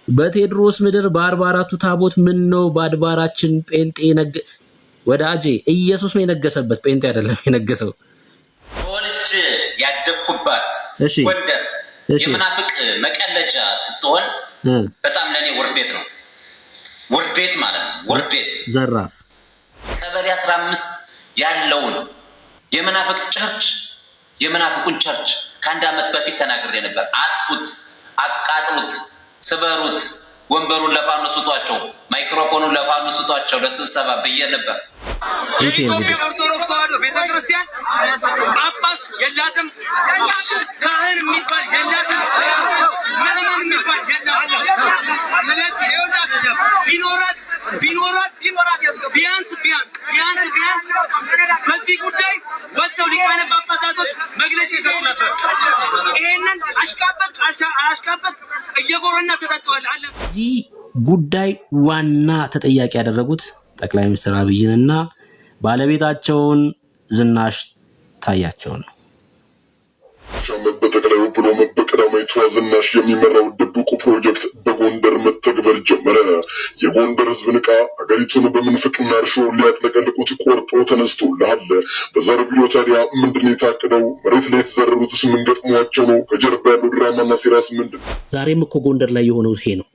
በቴድሮስ ምድር በ44ቱ ታቦት ምን ነው በአድባራችን ጴንጤ ወዳጄ ኢየሱስ ነው የነገሰበት፣ ጴንጤ አይደለም የነገሰው። ወልጅ ያደኩባት ጎንደር የመናፍቅ መቀለጃ ስትሆን በጣም ለኔ ውርዴት ነው። ውርዴት ማለት ነው። ውርዴት ዘራፍ ቀበሌ 15 ያለውን የመናፍቅ ቸርች የመናፍቁን ቸርች ከአንድ ዓመት በፊት ተናግሬ ነበር። አጥፉት፣ አቃጥሉት፣ ስበሩት፣ ወንበሩን ለፋኖ ስጧቸው፣ ማይክሮፎኑን ለፋኖ ስጧቸው ለስብሰባ ብዬ ነበር። የኢትዮጵያ ኦርቶዶክስ ተዋሕዶ ቤተክርስቲያን ጳጳስ የላትም፣ ካህን የሚባል የላትም፣ ምዕመን የሚባል የላትም። ስለዚህ ቢኖራት ቢያንስ በዚህ ጉዳይ ወጥተው ሊቃነ ጳጳሳቶች መግለጫ ይሰጡ ነበር። ይሄንን አሽቃበጥ እየጎረና ተጠቅቷል አለ። እዚህ ጉዳይ ዋና ተጠያቂ ያደረጉት ጠቅላይ ሚኒስትር አብይንና ባለቤታቸውን ዝናሽ ታያቸውን ነው። በጠቅላዩ ብሎ በቀዳማዊቷ ዝናሽ የሚመራው ድብቁ ፕሮጀክት በጎንደር መተግበር ጀመረ። የጎንደር ህዝብ ንቃ፣ አገሪቱን በምንፍቅና እርሾ ሊያጥለቀልቁት ቆርጦ ተነስቶልሃል። በዛሬ ቪዲዮ ታዲያ ምንድን የታቀደው? መሬት ላይ የተዘረሩትስ ምን ገጥሟቸው ነው? ከጀርባ ያለው ድራማና ሴራስ ምንድን ነው? ዛሬም እኮ ጎንደር ላይ የሆነው ይሄ ነው።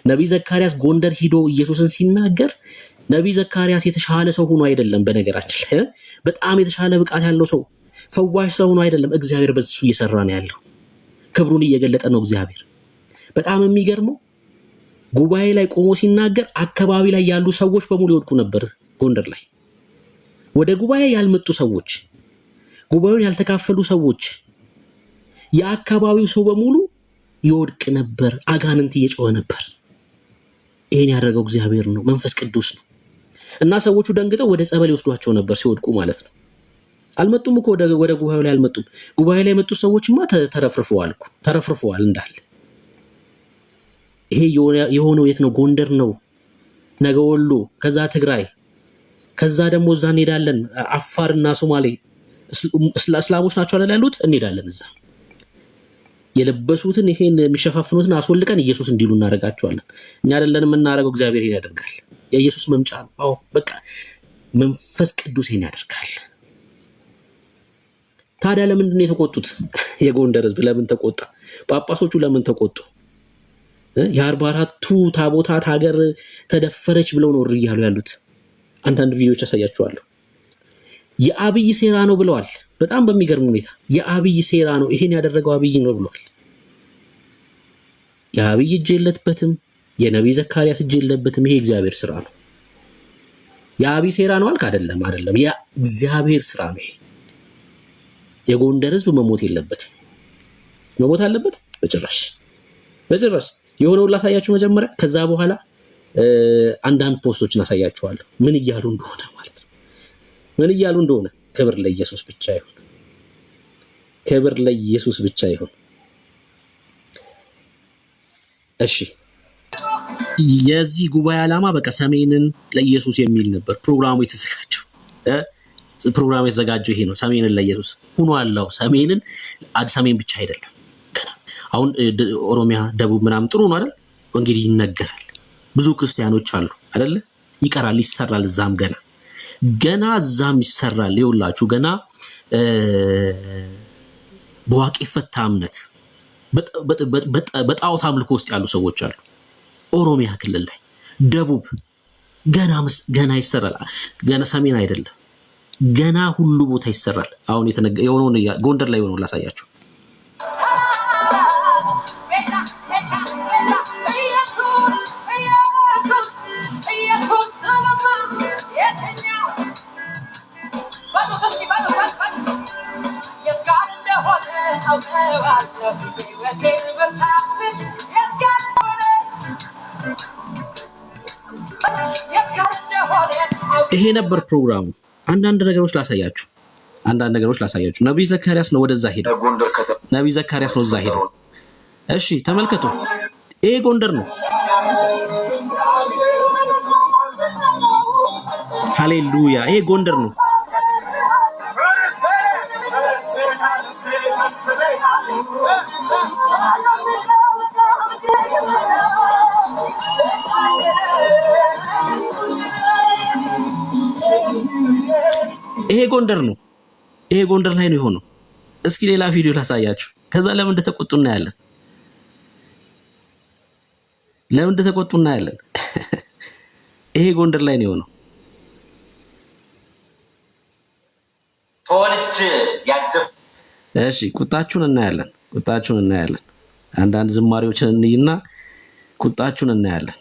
ነቢይ ዘካርያስ ጎንደር ሂዶ ኢየሱስን ሲናገር ነቢይ ዘካርያስ የተሻለ ሰው ሆኖ አይደለም። በነገራችን ላይ በጣም የተሻለ ብቃት ያለው ሰው ፈዋሽ ሰው ሆኖ አይደለም። እግዚአብሔር በሱ እየሰራ ነው ያለው። ክብሩን እየገለጠ ነው እግዚአብሔር። በጣም የሚገርመው ጉባኤ ላይ ቆሞ ሲናገር አካባቢ ላይ ያሉ ሰዎች በሙሉ ይወድቁ ነበር። ጎንደር ላይ ወደ ጉባኤ ያልመጡ ሰዎች፣ ጉባኤውን ያልተካፈሉ ሰዎች፣ የአካባቢው ሰው በሙሉ ይወድቅ ነበር። አጋንንት እየጮኸ ነበር። ይሄን ያደረገው እግዚአብሔር ነው፣ መንፈስ ቅዱስ ነው። እና ሰዎቹ ደንግጠው ወደ ጸበል ይወስዷቸው ነበር ሲወድቁ ማለት ነው። አልመጡም እኮ ወደ ጉባኤው ላይ አልመጡም። ጉባኤ ላይ የመጡ ሰዎችማ ተረፍርፈዋል እንዳለ። ይሄ የሆነው የት ነው? ጎንደር ነው። ነገ ወሎ፣ ከዛ ትግራይ፣ ከዛ ደግሞ እዛ እንሄዳለን አፋርና ሶማሌ። እስላሞች ናቸው አይደል ያሉት? እንሄዳለን እዛ የለበሱትን ይሄን የሚሸፋፍኑትን አስወልቀን ኢየሱስ እንዲሉ እናደርጋቸዋለን። እኛ አይደለን የምናደርገው፣ እግዚአብሔር ይሄን ያደርጋል። የኢየሱስ መምጫ ነው። አዎ በቃ መንፈስ ቅዱስ ይሄን ያደርጋል። ታዲያ ለምንድን ነው የተቆጡት? የጎንደር ህዝብ ለምን ተቆጣ? ጳጳሶቹ ለምን ተቆጡ? የ44ቱ ታቦታት ሀገር ተደፈረች ብለው ነው እያሉ ያሉት። አንዳንድ ቪዲዮዎች ያሳያችኋለሁ። የአብይ ሴራ ነው ብለዋል። በጣም በሚገርም ሁኔታ የአብይ ሴራ ነው፣ ይሄን ያደረገው አብይ ነው ብለዋል። የአብይ እጅ የለበትም፣ የነቢይ ዘካርያስ እጅ የለበትም። ይሄ እግዚአብሔር ስራ ነው። የአብይ ሴራ ነው አልክ? አይደለም፣ የእግዚአብሔር ስራ ነው። ይሄ የጎንደር ህዝብ መሞት የለበትም። መሞት አለበት? በጭራሽ። የሆነውን ላሳያችሁ መጀመሪያ፣ ከዛ በኋላ አንዳንድ ፖስቶችን አሳያችኋለሁ ምን እያሉ እንደሆነ ማለት ነው። ምን እያሉ እንደሆነ። ክብር ለኢየሱስ ብቻ ይሁን። ክብር ለኢየሱስ ብቻ ይሁን። እሺ፣ የዚህ ጉባኤ ዓላማ በቃ ሰሜንን ለኢየሱስ የሚል ነበር ፕሮግራሙ የተዘጋጀው። ይሄ ነው። ሰሜንን ለኢየሱስ ሆኖ አለው። ሰሜንን ሰሜን ብቻ አይደለም። አሁን ኦሮሚያ፣ ደቡብ ምናምን ጥሩ ነው አይደል? ወንጌል ይነገራል። ብዙ ክርስቲያኖች አሉ አይደል? ይቀራል፣ ይሰራል። እዛም ገና እዛም ይሰራል። ይውላችሁ ገና በዋቄ ፈታ እምነት በጣዖት አምልኮ ውስጥ ያሉ ሰዎች አሉ። ኦሮሚያ ክልል ላይ፣ ደቡብ ገና ይሰራል። ገና ሰሜን አይደለም፣ ገና ሁሉ ቦታ ይሰራል። አሁን የሆነውን ጎንደር ላይ የሆነውን ላሳያችሁ። ይሄ ነበር ፕሮግራሙ። አንዳንድ ነገሮች ላሳያችሁ። ነቢይ ዘካርያስ ነው ወደዛ ሄደው። ነቢይ ዘካርያስ ነው እዛ ሄደው። እሺ ተመልከቱ። ይሄ ጎንደር ነው። ሃሌሉያ! ይሄ ጎንደር ነው። ይሄ ጎንደር ነው። ይሄ ጎንደር ላይ ነው የሆነው። እስኪ ሌላ ቪዲዮ ላሳያችሁ። ከዛ ለምን እንደተቆጡ እናያለን። ለምን እንደተቆጡ እናያለን። ይሄ ጎንደር ላይ ነው የሆነው። ተወልጄ ያደኩ እሺ፣ ቁጣችሁን እናያለን። ቁጣችሁን እናያለን። አንዳንድ ዝማሬዎችን እንይና ቁጣችሁን እናያለን።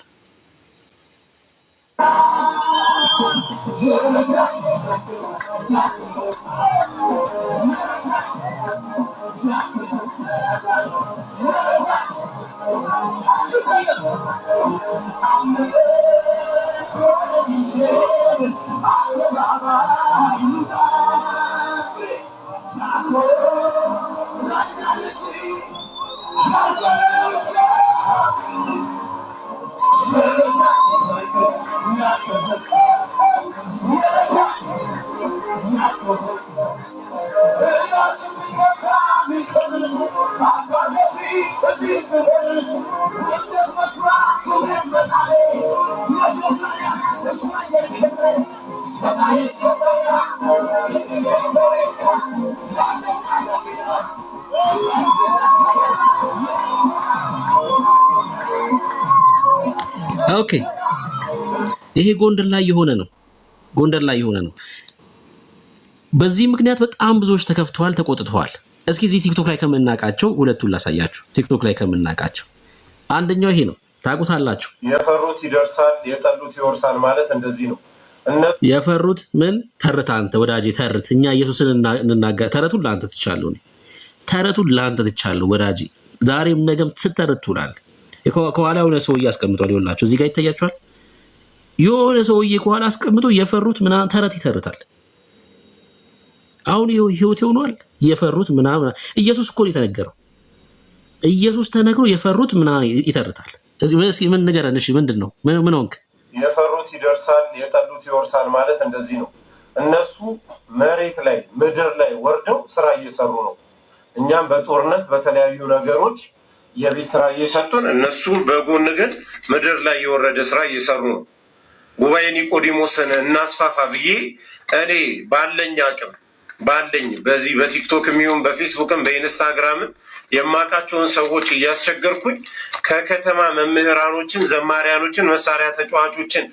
ኦኬ፣ ይሄ ጎንደር ላይ የሆነ ነው። ጎንደር ላይ የሆነ ነው። በዚህ ምክንያት በጣም ብዙዎች ተከፍተዋል፣ ተቆጥተዋል። እስኪ እዚህ ቲክቶክ ላይ ከምናቃቸው ሁለቱን ላሳያችሁ። ቲክቶክ ላይ ከምናቃቸው አንደኛው ይሄ ነው። ታውቁታላችሁ። የፈሩት ይደርሳል፣ የጠሉት ይወርሳል ማለት እንደዚህ ነው። የፈሩት ምን ተርት፣ አንተ ወዳጄ ተርት። እኛ ኢየሱስን እንናገር። ተረቱን ለአንተ ትቻለሁ፣ ተረቱን ለአንተ ትቻለሁ ወዳጄ። ዛሬም ነገም ስተርት ትውላለህ። ከኋላ የሆነ ሰውዬ አስቀምጧል። ይኸውላችሁ እዚህ ጋር ይታያችኋል። የሆነ ሰውዬ ከኋላ አስቀምጦ የፈሩት ምናምን ተረት ይተርታል። አሁን ህይወት ይሆናል። የፈሩት ምናምን ኢየሱስ እኮ ነው የተነገረው። ኢየሱስ ተነግሮ የፈሩት ምናምን ይተርታል። እስኪ ምን ንገረን። እሺ ምንድን ነው? ምን ሆንክ? የፈሩት ይደርሳል፣ የጠሉት ይወርሳል ማለት እንደዚህ ነው። እነሱ መሬት ላይ ምድር ላይ ወርደው ስራ እየሰሩ ነው። እኛም በጦርነት በተለያዩ ነገሮች የቤት ስራ እየሰጡን፣ እነሱ በጎን ግን ምድር ላይ የወረደ ስራ እየሰሩ ነው። ጉባኤ ኒቆዲሞስን እናስፋፋ ብዬ እኔ ባለኝ አቅም ባለኝ በዚህ በቲክቶክ የሚሆን በፌስቡክም በኢንስታግራምም የማውቃቸውን ሰዎች እያስቸገርኩኝ ከከተማ መምህራኖችን፣ ዘማሪያኖችን፣ መሳሪያ ተጫዋቾችን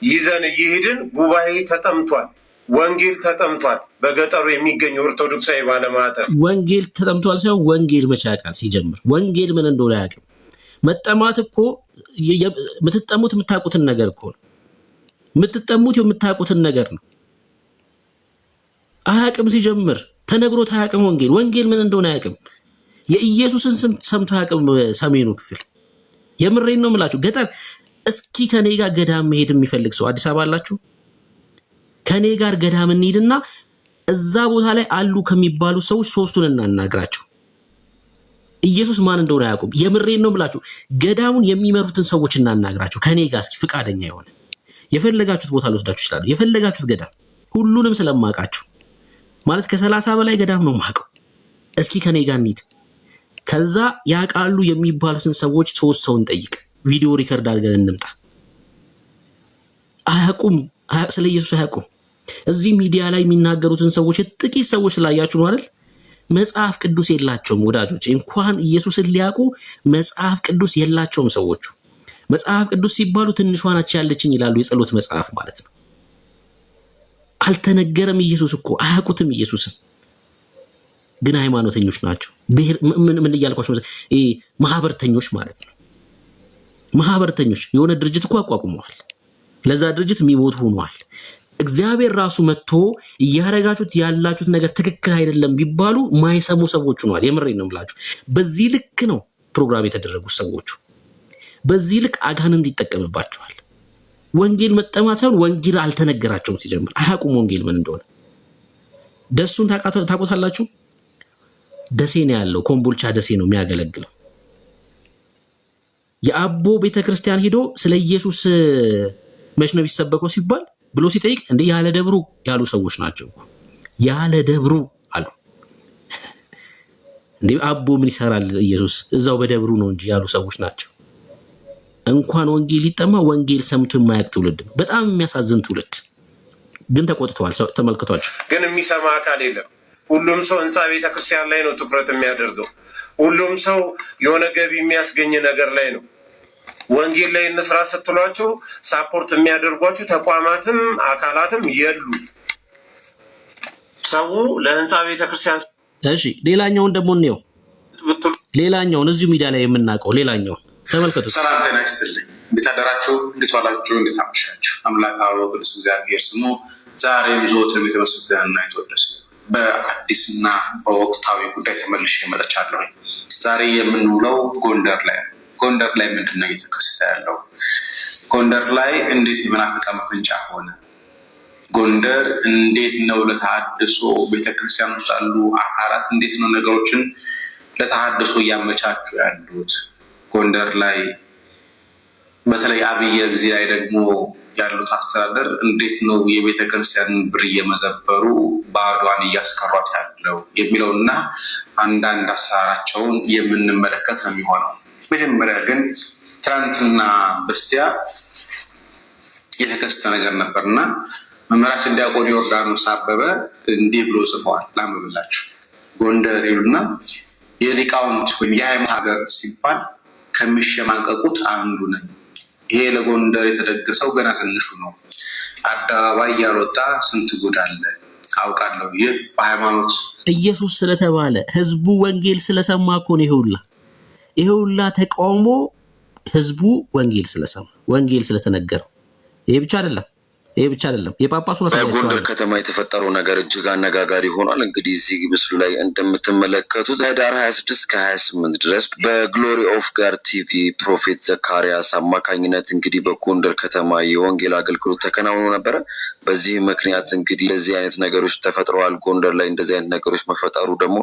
ይዘን እየሄድን ጉባኤ ተጠምቷል፣ ወንጌል ተጠምቷል። በገጠሩ የሚገኝ ኦርቶዶክሳዊ ባለማዕተብ ወንጌል ተጠምቷል ሳይሆን ወንጌል መቼ ያውቃል? ሲጀምር ወንጌል ምን እንደሆነ አያውቅም። መጠማት እኮ የምትጠሙት የምታውቁትን ነገር እኮ ነው። የምትጠሙት የምታውቁትን ነገር ነው። አያውቅም። ሲጀምር ተነግሮት አያውቅም። ወንጌል ምን እንደሆነ አያውቅም። የኢየሱስን ስም ሰምቶ አያውቅም። ሰሜኑ ክፍል የምሬን ነው የምላችሁ። ገጠር እስኪ ከኔ ጋር ገዳም መሄድ የሚፈልግ ሰው አዲስ አበባ አላችሁ? ከኔ ጋር ገዳም እንሂድና እዛ ቦታ ላይ አሉ ከሚባሉ ሰዎች ሶስቱን እናናግራቸው። ኢየሱስ ማን እንደሆነ አያውቁም። የምሬን ነው የምላችሁ። ገዳሙን የሚመሩትን ሰዎች እናናግራቸው ከኔ ጋር እስኪ ፍቃደኛ የሆነ የፈለጋችሁት ቦታ ልወስዳችሁ ይችላል። የፈለጋችሁት ገዳም ሁሉንም ስለማውቃችሁ ማለት ከ30 በላይ ገዳም ነው የማውቀው። እስኪ ከኔ ጋር እንሂድ። ከዛ ያውቃሉ የሚባሉትን ሰዎች ሶስት ሰው እንጠይቅ። ቪዲዮ ሪከርድ አድርገን እንምጣ። አያውቁም፣ ስለ ኢየሱስ አያውቁም። እዚህ ሚዲያ ላይ የሚናገሩትን ሰዎች ጥቂት ሰዎች ስላያችሁ ነው አይደል? መጽሐፍ ቅዱስ የላቸውም ወዳጆች። እንኳን ኢየሱስን ሊያውቁ መጽሐፍ ቅዱስ የላቸውም ሰዎቹ። መጽሐፍ ቅዱስ ሲባሉ ትንሿ ናች ያለችኝ ይላሉ። የጸሎት መጽሐፍ ማለት ነው። አልተነገረም ኢየሱስ እኮ አያውቁትም ኢየሱስን። ግን ሃይማኖተኞች ናቸው። ምን እያልኳቸው ማህበርተኞች ማለት ነው። ማህበርተኞች የሆነ ድርጅት እኮ አቋቁመዋል። ለዛ ድርጅት የሚሞቱ ሆነዋል። እግዚአብሔር ራሱ መጥቶ እያረጋችሁት ያላችሁት ነገር ትክክል አይደለም ቢባሉ ማይሰሙ ሰዎች ሆነዋል። የምሬን ነው የምላችሁ። በዚህ ልክ ነው ፕሮግራም የተደረጉት ሰዎቹ። በዚህ ልክ አጋንንት ይጠቀምባቸዋል። ወንጌል መጠማት ሳይሆን ወንጌል አልተነገራቸውም። ሲጀምር አያውቁም ወንጌል ምን እንደሆነ። ደሱን ታውቁታላችሁ? ደሴ ነው ያለው። ኮምቦልቻ ደሴ ነው የሚያገለግለው። የአቦ ቤተክርስቲያን ሄዶ ስለ ኢየሱስ መች ነው ቢሰበከው ሲባል ብሎ ሲጠይቅ እንዴ ያለ ደብሩ ያሉ ሰዎች ናቸው። ያለ ደብሩ አሉ። እንዴ አቦ ምን ይሰራል ኢየሱስ እዛው በደብሩ ነው እንጂ ያሉ ሰዎች ናቸው። እንኳን ወንጌል ሊጠማ ወንጌል ሰምቶ የማያውቅ ትውልድ ነው። በጣም የሚያሳዝን ትውልድ ግን ተቆጥተዋል። ተመልክቷቸው ግን የሚሰማ አካል የለም። ሁሉም ሰው ህንፃ ቤተክርስቲያን ላይ ነው ትኩረት የሚያደርገው። ሁሉም ሰው የሆነ ገቢ የሚያስገኝ ነገር ላይ ነው። ወንጌል ላይ እንስራ ስትሏቸው ሳፖርት የሚያደርጓቸው ተቋማትም አካላትም የሉ። ሰው ለህንፃ ቤተክርስቲያን እሺ፣ ሌላኛውን ደግሞ እንየው። ሌላኛውን እዚሁ ሚዲያ ላይ የምናውቀው ሌላኛውን ተመልከቱ። ሰላም ጤና ይስጥልኝ። እንዴት አደራችሁ? እንዴት ዋላችሁ? እንዴት አመሻችሁ? አምላክ አበው ቅዱስ እግዚአብሔር ስሙ ዛሬም ዘወትርም የተመሰገነና የተወደሰ በአዲስና በወቅታዊ ጉዳይ ተመልሼ መጥቻለሁ። ዛሬ የምንውለው ጎንደር ላይ ነው። ጎንደር ላይ ምንድን ነው እየተከሰተ ያለው? ጎንደር ላይ እንዴት የመናፍቃ መፈንጫ ሆነ? ጎንደር እንዴት ነው ለተሐድሶ ቤተክርስቲያን ውስጥ ያሉ አካላት እንዴት ነው ነገሮችን ለተሐድሶ እያመቻቹ ያሉት? ጎንደር ላይ በተለይ አብይ ጊዜ ላይ ደግሞ ያሉት አስተዳደር እንዴት ነው የቤተክርስቲያን ብር እየመዘበሩ ባዷን እያስቀሯት ያለው የሚለውና አንዳንድ አሰራራቸውን የምንመለከት ነው የሚሆነው። መጀመሪያ ግን ትናንትና በስቲያ የተከሰተ ነገር ነበርና መምህራችን ዲያቆን ዮርዳኖስ አበበ እንዲህ ብሎ ጽፈዋል። ላንብብላችሁ። ጎንደር ይሉና የሊቃውንት ወይም የሃይማኖት ሀገር ሲባል ከሚሸማቀቁት አንዱ ነኝ። ይሄ ለጎንደር የተደገሰው ገና ትንሹ ነው። አደባባይ ያልወጣ ስንት ጉድ አለ አውቃለሁ። ይህ በሃይማኖት ኢየሱስ ስለተባለ ህዝቡ ወንጌል ስለሰማ እኮ ነው ይሄ ሁላ ተቃውሞ። ህዝቡ ወንጌል ስለሰማ ወንጌል ስለተነገረው። ይሄ ብቻ አይደለም የጳጳሱን በጎንደር ከተማ የተፈጠረው ነገር እጅግ አነጋጋሪ ሆኗል። እንግዲህ እዚህ ምስሉ ላይ እንደምትመለከቱት ህዳር 26 ከ28 ድረስ በግሎሪ ኦፍ ጋድ ቲቪ ፕሮፌት ዘካርያስ አማካኝነት እንግዲህ በጎንደር ከተማ የወንጌል አገልግሎት ተከናውኖ ነበረ። በዚህ ምክንያት እንግዲህ እንደዚህ አይነት ነገሮች ተፈጥረዋል። ጎንደር ላይ እንደዚህ አይነት ነገሮች መፈጠሩ ደግሞ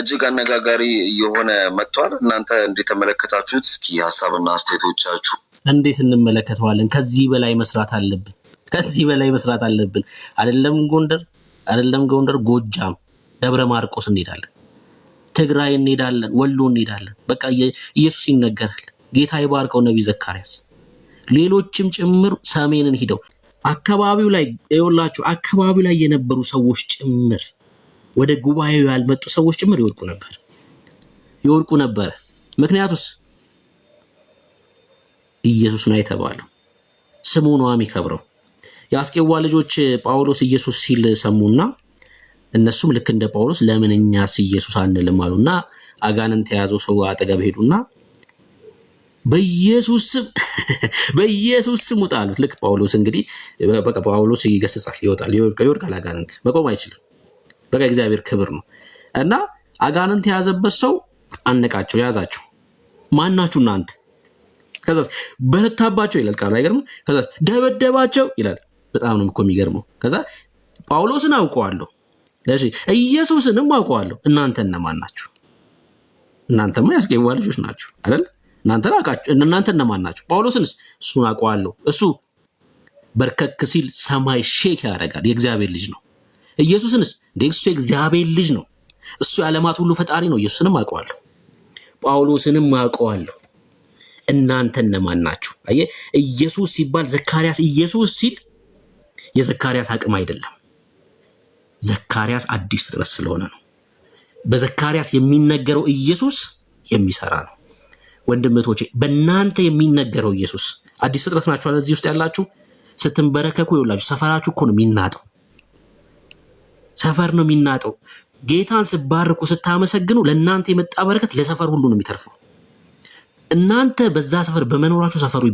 እጅግ አነጋጋሪ የሆነ መጥቷል። እናንተ እንደተመለከታችሁት እስኪ ሀሳብና አስተያየቶቻችሁ እንዴት እንመለከተዋለን? ከዚህ በላይ መስራት አለብን። አይደለም ጎንደር፣ ጎጃም፣ ደብረ ማርቆስ እንሄዳለን፣ ትግራይ እንሄዳለን፣ ወሎ እንሄዳለን። በቃ ኢየሱስ ይነገራል። ጌታ ይባርከው ነብይ ዘካርያስ፣ ሌሎችም ጭምር ሰሜንን ሂደው አካባቢው ላይ የነበሩ ሰዎች ጭምር ወደ ጉባኤው ያልመጡ ሰዎች ጭምር ይወድቁ ነበር። ምክንያቱስ ኢየሱስ ነው የተባለው፣ ስሙ ነው የሚከብረው። የአስቄዋ ልጆች ጳውሎስ ኢየሱስ ሲል ሰሙና እነሱም ልክ እንደ ጳውሎስ ለምን እኛስ ኢየሱስ አንልም አሉና አጋንንት የያዘው ሰው አጠገብ ሄዱና በኢየሱስ ስም ውጣ አሉት። ልክ ጳውሎስ እንግዲህ በቃ ጳውሎስ ይገስጻል፣ ይወድቃል። አጋንንት መቆም አይችልም። በቃ እግዚአብሔር ክብር ነው እና አጋንንት የያዘበት ሰው አነቃቸው፣ ያዛቸው። ማናችሁ እናንተ? ከዛ በረታባቸው ይላል ቃሉ። አይገርም? ከዛ ደበደባቸው ይላል። በጣም ነው እኮ የሚገርመው። ከዛ ጳውሎስን አውቀዋለሁ፣ እሺ ኢየሱስንም አውቀዋለሁ። እናንተ እነማን ናችሁ? እናንተማ የአስቄዋ ልጆች ናችሁ አይደል? እናንተ እነማን ናችሁ? ጳውሎስንስ እሱን አውቀዋለሁ። እሱ በርከክ ሲል ሰማይ ሼክ ያደርጋል፣ የእግዚአብሔር ልጅ ነው። ኢየሱስንስ እሱ የእግዚአብሔር ልጅ ነው። እሱ የዓለማት ሁሉ ፈጣሪ ነው። ኢየሱስንም አውቀዋለሁ፣ ጳውሎስንም አውቀዋለሁ። እናንተ እነማን ናችሁ? አየህ፣ ኢየሱስ ሲባል ዘካርያስ ኢየሱስ ሲል የዘካርያስ አቅም አይደለም። ዘካርያስ አዲስ ፍጥረት ስለሆነ ነው። በዘካርያስ የሚነገረው ኢየሱስ የሚሰራ ነው። ወንድምቶቼ በእናንተ የሚነገረው ኢየሱስ አዲስ ፍጥረት ናችሁ። እዚህ ውስጥ ያላችሁ ስትንበረከኩ ይውላችሁ ሰፈራችሁ እኮ ነው የሚናጠው። ሰፈር ነው የሚናጠው። ጌታን ስባርኩ ስታመሰግኑ ለእናንተ የመጣ በረከት ለሰፈር ሁሉ ነው የሚተርፈው። እናንተ በዛ ሰፈር በመኖራችሁ ሰፈሩ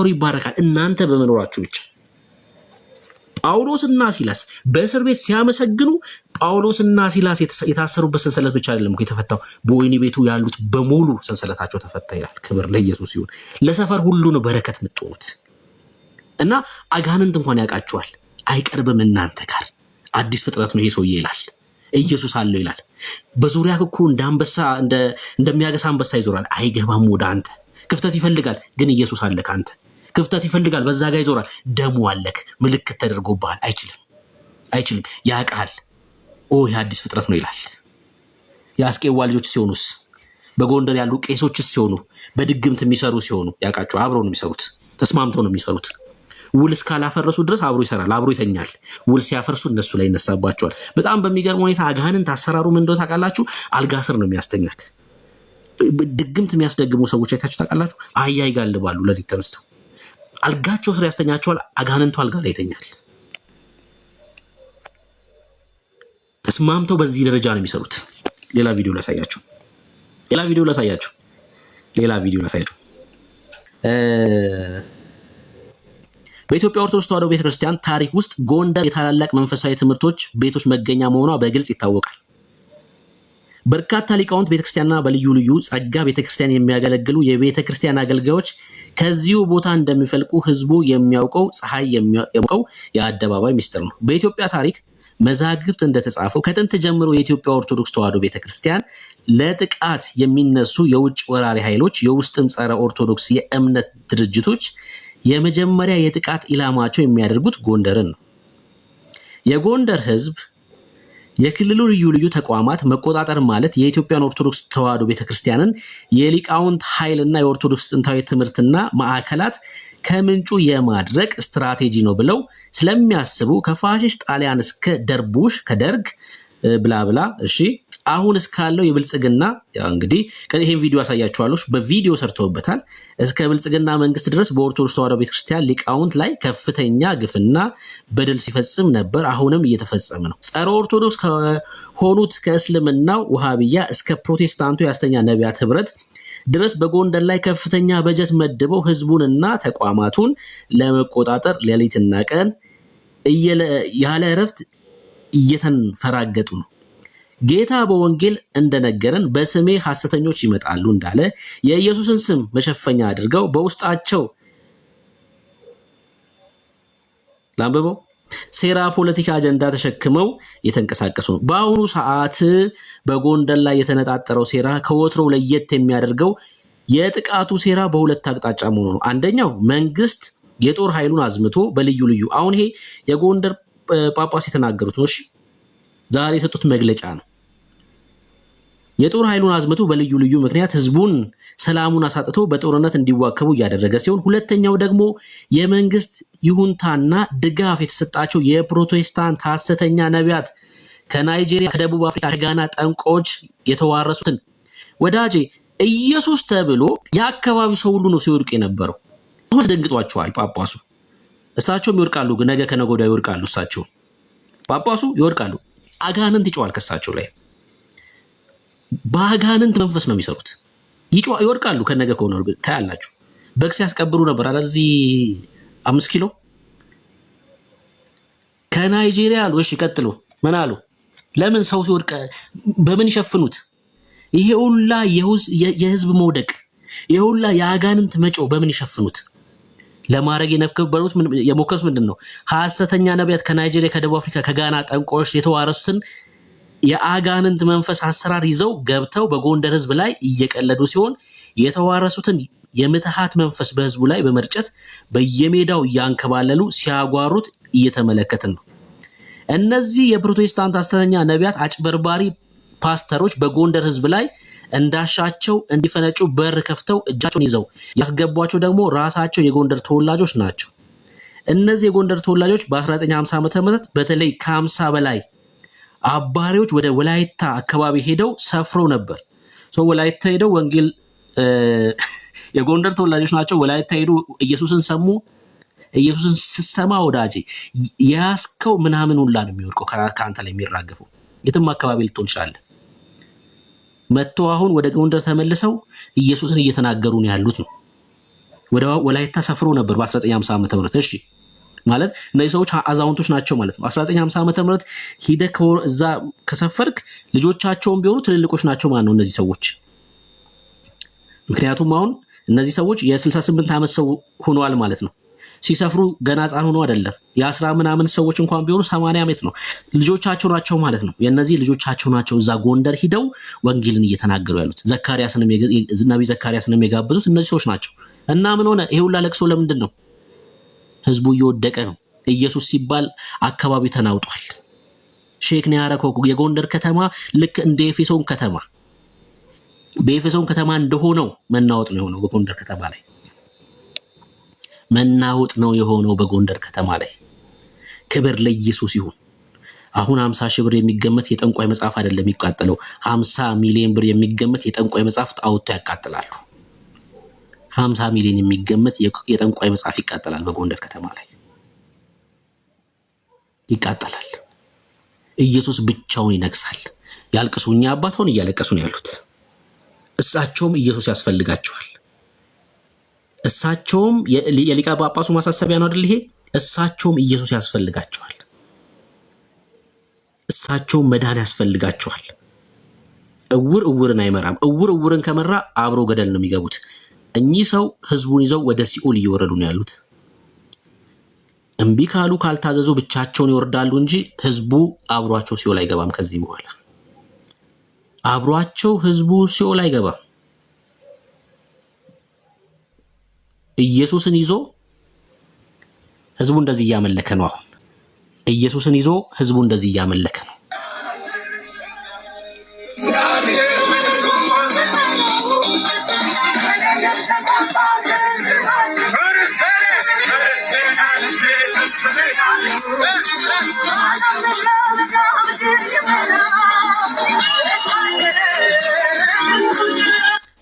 ይባረካል። እናንተ በመኖራችሁ ብቻ። ጳውሎስና ሲላስ በእስር ቤት ሲያመሰግኑ ጳውሎስና ሲላስ የታሰሩበት ሰንሰለት ብቻ አይደለም እኮ የተፈታው፣ በወህኒ ቤቱ ያሉት በሙሉ ሰንሰለታቸው ተፈታ ይላል። ክብር ለኢየሱስ ይሁን። ለሰፈር ሁሉ ነው በረከት የምትሆኑት እና አጋንንት እንኳን ያውቃችኋል፣ አይቀርብም እናንተ ጋር። አዲስ ፍጥረት ነው ይሄ ሰውዬ ይላል። ኢየሱስ አለው ይላል። በዙሪያ እኮ እንደሚያገሳ አንበሳ ይዞራል፣ አይገባም ወደ አንተ። ክፍተት ይፈልጋል፣ ግን ኢየሱስ አለ ካንተ። ክፍተት ይፈልጋል፣ በዛ ጋር ይዞራል፣ ደሙ አለክ፣ ምልክት ተደርጎብሃል። አይችልም፣ ያውቃል። የአዲስ ፍጥረት ነው ይላል። የአስቄዋ ልጆች ሲሆኑስ በጎንደር ያሉ ቄሶችስ ሲሆኑ በድግምት የሚሰሩ ሲሆኑ ያውቃቸው አብረው ነው የሚሰሩት፣ ተስማምተው ነው የሚሰሩት። ውል እስካላፈረሱ ድረስ አብሮ ይሰራል፣ አብሮ ይተኛል። ውል ሲያፈርሱ እነሱ ላይ ይነሳባቸዋል። በጣም በሚገርም ሁኔታ አጋንንት አሰራሩ ምን እንደሆነ ታውቃላችሁ? አልጋ ስር ነው የሚያስተኛክ። ድግምት የሚያስደግሙ ሰዎች አይታችሁ ታውቃላችሁ? አህያ ይጋልባሉ፣ ለሊት ተነስተው አልጋቸው ስር ያስተኛቸዋል። አጋንንቱ አልጋ ላይ ይተኛል። ተስማምተው በዚህ ደረጃ ነው የሚሰሩት። ሌላ ቪዲዮ ላሳያችሁ። በኢትዮጵያ ኦርቶዶክስ ተዋሕዶ ቤተክርስቲያን ታሪክ ውስጥ ጎንደር የታላላቅ መንፈሳዊ ትምህርቶች ቤቶች መገኛ መሆኗ በግልጽ ይታወቃል። በርካታ ሊቃውንት ቤተክርስቲያንና በልዩ ልዩ ጸጋ ቤተክርስቲያን የሚያገለግሉ የቤተክርስቲያን አገልጋዮች ከዚሁ ቦታ እንደሚፈልቁ ህዝቡ የሚያውቀው ፀሐይ የሚያውቀው የአደባባይ ሚስጥር ነው። በኢትዮጵያ ታሪክ መዛግብት እንደተጻፈው ከጥንት ጀምሮ የኢትዮጵያ ኦርቶዶክስ ተዋሕዶ ቤተክርስቲያን ለጥቃት የሚነሱ የውጭ ወራሪ ኃይሎች የውስጥም ጸረ ኦርቶዶክስ የእምነት ድርጅቶች የመጀመሪያ የጥቃት ኢላማቸው የሚያደርጉት ጎንደርን ነው። የጎንደር ህዝብ የክልሉ ልዩ ልዩ ተቋማት መቆጣጠር ማለት የኢትዮጵያን ኦርቶዶክስ ተዋሕዶ ቤተክርስቲያንን የሊቃውንት ኃይልና የኦርቶዶክስ ጥንታዊ ትምህርትና ማዕከላት ከምንጩ የማድረቅ ስትራቴጂ ነው ብለው ስለሚያስቡ ከፋሽስት ጣሊያን እስከ ደርቡሽ ከደርግ ብላብላ እሺ አሁን እስካለው የብልጽግና እንግዲህ ይሄን ቪዲዮ አሳያችኋለሁ። በቪዲዮ ሰርተውበታል። እስከ ብልጽግና መንግስት ድረስ በኦርቶዶክስ ተዋሕዶ ቤተክርስቲያን ሊቃውንት ላይ ከፍተኛ ግፍና በደል ሲፈጽም ነበር። አሁንም እየተፈጸመ ነው። ጸረ ኦርቶዶክስ ከሆኑት ከእስልምናው ውሃብያ እስከ ፕሮቴስታንቱ የሐሰተኛ ነቢያት ህብረት ድረስ በጎንደር ላይ ከፍተኛ በጀት መድበው ህዝቡንና ተቋማቱን ለመቆጣጠር ሌሊትና ቀን ያለ እረፍት እየተንፈራገጡ ነው። ጌታ በወንጌል እንደነገረን በስሜ ሐሰተኞች ይመጣሉ እንዳለ የኢየሱስን ስም መሸፈኛ አድርገው በውስጣቸው ላንብበው ሴራ ፖለቲካ አጀንዳ ተሸክመው የተንቀሳቀሱ ነው። በአሁኑ ሰዓት በጎንደር ላይ የተነጣጠረው ሴራ ከወትሮው ለየት የሚያደርገው የጥቃቱ ሴራ በሁለት አቅጣጫ መሆኑ ነው። አንደኛው መንግስት የጦር ኃይሉን አዝምቶ በልዩ ልዩ አሁን ይሄ የጎንደር ጳጳስ የተናገሩት ነው። እሺ ዛሬ የሰጡት መግለጫ ነው። የጦር ኃይሉን አዝምቶ በልዩ ልዩ ምክንያት ህዝቡን ሰላሙን አሳጥቶ በጦርነት እንዲዋከቡ እያደረገ ሲሆን፣ ሁለተኛው ደግሞ የመንግስት ይሁንታና ድጋፍ የተሰጣቸው የፕሮቴስታንት ሐሰተኛ ነቢያት ከናይጄሪያ፣ ከደቡብ አፍሪካ፣ ከጋና ጠንቆች የተዋረሱትን ወዳጄ ኢየሱስ ተብሎ የአካባቢው ሰው ሁሉ ነው ሲወድቅ የነበረው። አስደንግጧቸዋል። ጳጳሱ እሳቸውም ይወድቃሉ፣ ነገ ከነገ ወዲያ ይወድቃሉ። እሳቸው ጳጳሱ ይወድቃሉ። አጋንንት ይጮሃል ከሳቸው ላይ። በአጋንንት መንፈስ ነው የሚሰሩት። ይወድቃሉ። ከነገ ከሆነ ታያላችሁ። በግ ሲያስቀብሩ ነበር አለ እዚህ 5 ኪሎ ከናይጄሪያ አሉ። እሺ ቀጥሎ ምን አሉ? ለምን ሰው ሲወድቅ በምን ይሸፍኑት? ይሄ ሁላ የህዝብ መውደቅ፣ ይሄ ሁላ የአጋንንት መጮ በምን ይሸፍኑት? ለማድረግ የሞከሩት ምንድን ነው? ሐሰተኛ ነቢያት ከናይጄሪያ፣ ከደቡብ አፍሪካ፣ ከጋና ጠንቋዮች የተዋረሱትን የአጋንንት መንፈስ አሰራር ይዘው ገብተው በጎንደር ህዝብ ላይ እየቀለዱ ሲሆን የተዋረሱትን የምትሃት መንፈስ በህዝቡ ላይ በመርጨት በየሜዳው እያንከባለሉ ሲያጓሩት እየተመለከትን ነው። እነዚህ የፕሮቴስታንት ሐሰተኛ ነቢያት አጭበርባሪ ፓስተሮች በጎንደር ህዝብ ላይ እንዳሻቸው እንዲፈነጩ በር ከፍተው እጃቸውን ይዘው ያስገቧቸው ደግሞ ራሳቸው የጎንደር ተወላጆች ናቸው። እነዚህ የጎንደር ተወላጆች በ1950 ዓ.ም በተለይ ከ50 በላይ አባሪዎች ወደ ወላይታ አካባቢ ሄደው ሰፍረው ነበር። ወላይታ ሄደው ወንጌል የጎንደር ተወላጆች ናቸው። ወላይታ ሄዱ፣ ኢየሱስን ሰሙ። ኢየሱስን ስሰማ ወዳጄ ያስከው ምናምን ሁላ ነው የሚወድቀው ከአንተ ላይ የሚራገፈው። የትም አካባቢ ልትሆን ይችላል። መጥቶ አሁን ወደ ጎንደር ተመልሰው ኢየሱስን እየተናገሩ ነው ያሉት ነው። ወደ ወላይታ ሰፍሮ ነበር በ1950 ዓ.ም። እሺ ማለት እነዚህ ሰዎች አዛውንቶች ናቸው ማለት ነው። 1950 ዓ.ም ሂደህ እዛ ከሰፈርክ ልጆቻቸውም ቢሆኑ ትልልቆች ናቸው ማለት ነው እነዚህ ሰዎች። ምክንያቱም አሁን እነዚህ ሰዎች የ68 ዓመት ሰው ሆነዋል ማለት ነው። ሲሰፍሩ ገና ህፃን ሆኖ አይደለም። የ10 ምናምን ሰዎች እንኳን ቢሆኑ 80 ዓመት ነው። ልጆቻቸው ናቸው ማለት ነው። የነዚህ ልጆቻቸው ናቸው እዛ ጎንደር ሂደው ወንጌልን እየተናገሩ ያሉት። ነብይ ዘካርያስንም የጋበዙት እነዚህ ሰዎች ናቸው። እና ምን ሆነ? ይሄ ሁላ ለቅሶ ለምንድን ነው? ህዝቡ እየወደቀ ነው። ኢየሱስ ሲባል አካባቢው ተናውጧል። ሼክ ነው ያረከው። የጎንደር ከተማ ልክ እንደ ኤፌሶን ከተማ በኤፌሶን ከተማ እንደሆነው መናወጥ ነው የሆነው በጎንደር ከተማ ላይ መናወጥ ነው የሆነው በጎንደር ከተማ ላይ። ክብር ለኢየሱስ ይሁን። አሁን 50 ሺህ ብር የሚገመት የጠንቋይ መጽሐፍ አይደለም የሚቃጠለው፣ 50 ሚሊዮን ብር የሚገመት የጠንቋይ መጽሐፍ አውጥቶ ያቃጥላሉ። 50 ሚሊዮን የሚገመት የጠንቋይ መጽሐፍ ይቃጠላል በጎንደር ከተማ ላይ ይቃጠላል። ኢየሱስ ብቻውን ይነግሳል። ያልቅሱ፣ እኛ አባት ሆን እያለቀሱ ነው ያሉት። እሳቸውም ኢየሱስ ያስፈልጋቸዋል። እሳቸውም የሊቀ ጳጳሱ ማሳሰቢያ ነው አይደል ይሄ? እሳቸውም ኢየሱስ ያስፈልጋቸዋል። እሳቸውም መዳን ያስፈልጋቸዋል። እውር እውርን አይመራም። እውር እውርን ከመራ አብሮ ገደል ነው የሚገቡት። እኚህ ሰው ህዝቡን ይዘው ወደ ሲኦል እየወረዱ ነው ያሉት። እምቢ ካሉ ካልታዘዙ ብቻቸውን ይወርዳሉ እንጂ ህዝቡ አብሯቸው ሲኦል አይገባም። ከዚህ በኋላ አብሯቸው ህዝቡ ሲኦል አይገባም። ኢየሱስን ይዞ ህዝቡ እንደዚህ እያመለከ ነው። አሁን ኢየሱስን ይዞ ህዝቡ እንደዚህ እያመለከ ነው።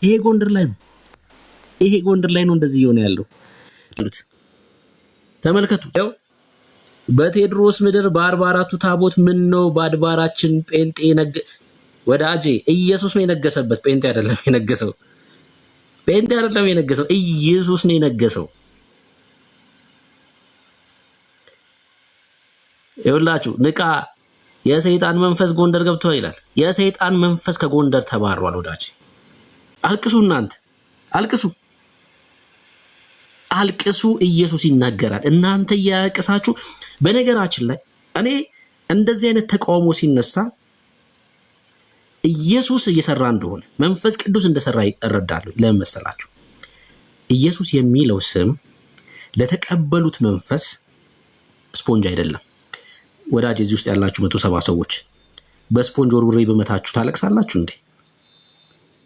ይሄ ጎንደር ላይ ነው። ይሄ ጎንደር ላይ ነው እንደዚህ እየሆነ ያለው። ተመልከቱ። ያው በቴዎድሮስ ምድር በ44ቱ ታቦት ምን ነው በአድባራችን ጴንጤ ወዳጄ ኢየሱስ ነው የነገሰበት። ጴንጤ አይደለም የነገሰው። ጴንጤ አይደለም የነገሰው፣ ኢየሱስ ነው የነገሰው። ይኸውላችሁ ንቃ፣ የሰይጣን መንፈስ ጎንደር ገብቷል ይላል። የሰይጣን መንፈስ ከጎንደር ተባሯል ወዳጄ። አልቅሱ፣ እናንተ አልቅሱ፣ አልቅሱ። ኢየሱስ ይናገራል። እናንተ እያለቀሳችሁ። በነገራችን ላይ እኔ እንደዚህ አይነት ተቃውሞ ሲነሳ ኢየሱስ እየሰራ እንደሆነ መንፈስ ቅዱስ እንደሰራ እረዳለሁ። ለምን መሰላችሁ? ኢየሱስ የሚለው ስም ለተቀበሉት መንፈስ ስፖንጅ አይደለም። ወዳጅ እዚህ ውስጥ ያላችሁ 170 ሰዎች በስፖንጅ ወርውሬ በመታችሁ ታለቅሳላችሁ እንዴ?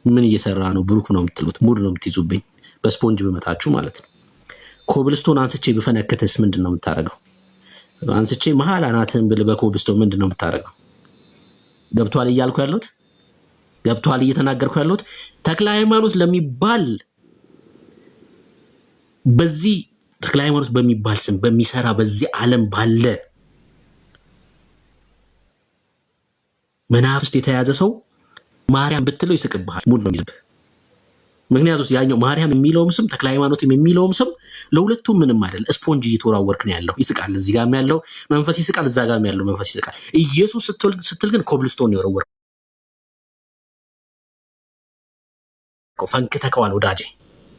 ምን እየሰራ ነው? ብሩክ ነው የምትሉት? ሙድ ነው የምትይዙብኝ? በስፖንጅ በመታችሁ ማለት ነው። ኮብልስቶን አንስቼ ብፈነክትስ ምንድን ነው የምታደርገው? አንስቼ መሀል አናትህን ብል በኮብልስቶን ምንድን ነው የምታደርገው? ገብቷል እያልኩ ያለሁት? ገብቷል እየተናገርኩ ያለሁት? ተክለ ሃይማኖት ለሚባል በዚህ ተክለ ሃይማኖት በሚባል ስም በሚሰራ በዚህ ዓለም ባለ መናፍስት የተያዘ ሰው ማርያም ብትለው ይስቅብሃል። ሙድ ነው የሚይዝብህ። ምክንያቱም ያኛው ማርያም የሚለውም ስም ተክለ ሃይማኖትም የሚለውም ስም ለሁለቱም ምንም አይደል። ስፖንጅ እየተወራወርክ ነው ያለው። ይስቃል። እዚህ ጋርም ያለው መንፈስ ይስቃል፣ እዛ ጋርም ያለው መንፈስ ይስቃል። ኢየሱስ ስትል ግን ኮብልስቶን ነው የወረወርከው። ፈንክተከዋል ወዳጄ፣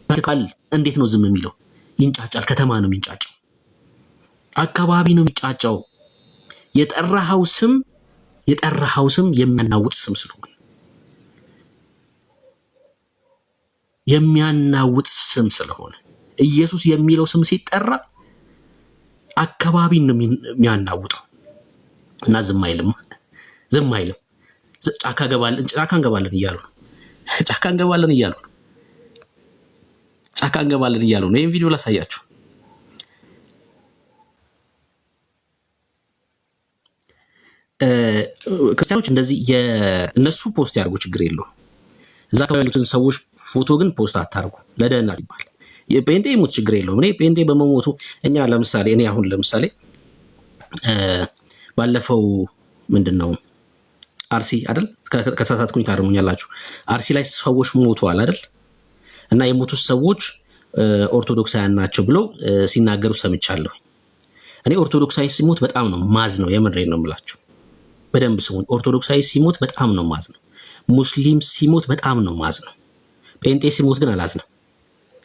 ፈንክተከዋል። እንዴት ነው ዝም የሚለው? ይንጫጫል። ከተማ ነው የሚንጫጫው፣ አካባቢ ነው የሚጫጫው። የጠራኸው ስም የሚያናውጥ ስም ስለሆነ የሚያናውጥ ስም ስለሆነ ኢየሱስ የሚለው ስም ሲጠራ አካባቢን ነው የሚያናውጠው። እና ዝም አይልም። ጫካ እንገባለን እያሉ ነው። ይህን ቪዲዮ ላሳያችሁ። ክርስቲያኖች እንደዚህ እነሱ ፖስት ያድርጉ፣ ችግር የለውም። እዛ አካባቢ ያሉትን ሰዎች ፎቶ ግን ፖስት አታርጉ፣ ለደህንነት ይባል። የጴንጤ ይሙት ችግር የለውም። እኔ ጴንጤ በመሞቱ እኔ አሁን ለምሳሌ ባለፈው ምንድነው አርሲ አይደል? ከተሳሳትኩኝ ታርሙኛላችሁ። አርሲ ላይ ሰዎች ሞተዋል አይደል? እና የሞቱት ሰዎች ኦርቶዶክሳውያን ናቸው ብለው ሲናገሩ ሰምቻለሁ። እኔ ኦርቶዶክሳዊ ሲሞት በጣም ነው ማዝ ነው። የምሬን ነው የምላችሁ። በደንብ ስሙኝ። ኦርቶዶክሳዊ ሲሞት በጣም ነው ማዝ ነው። ሙስሊም ሲሞት በጣም ነው ማዝ ነው። ጴንጤ ሲሞት ግን አላዝንም።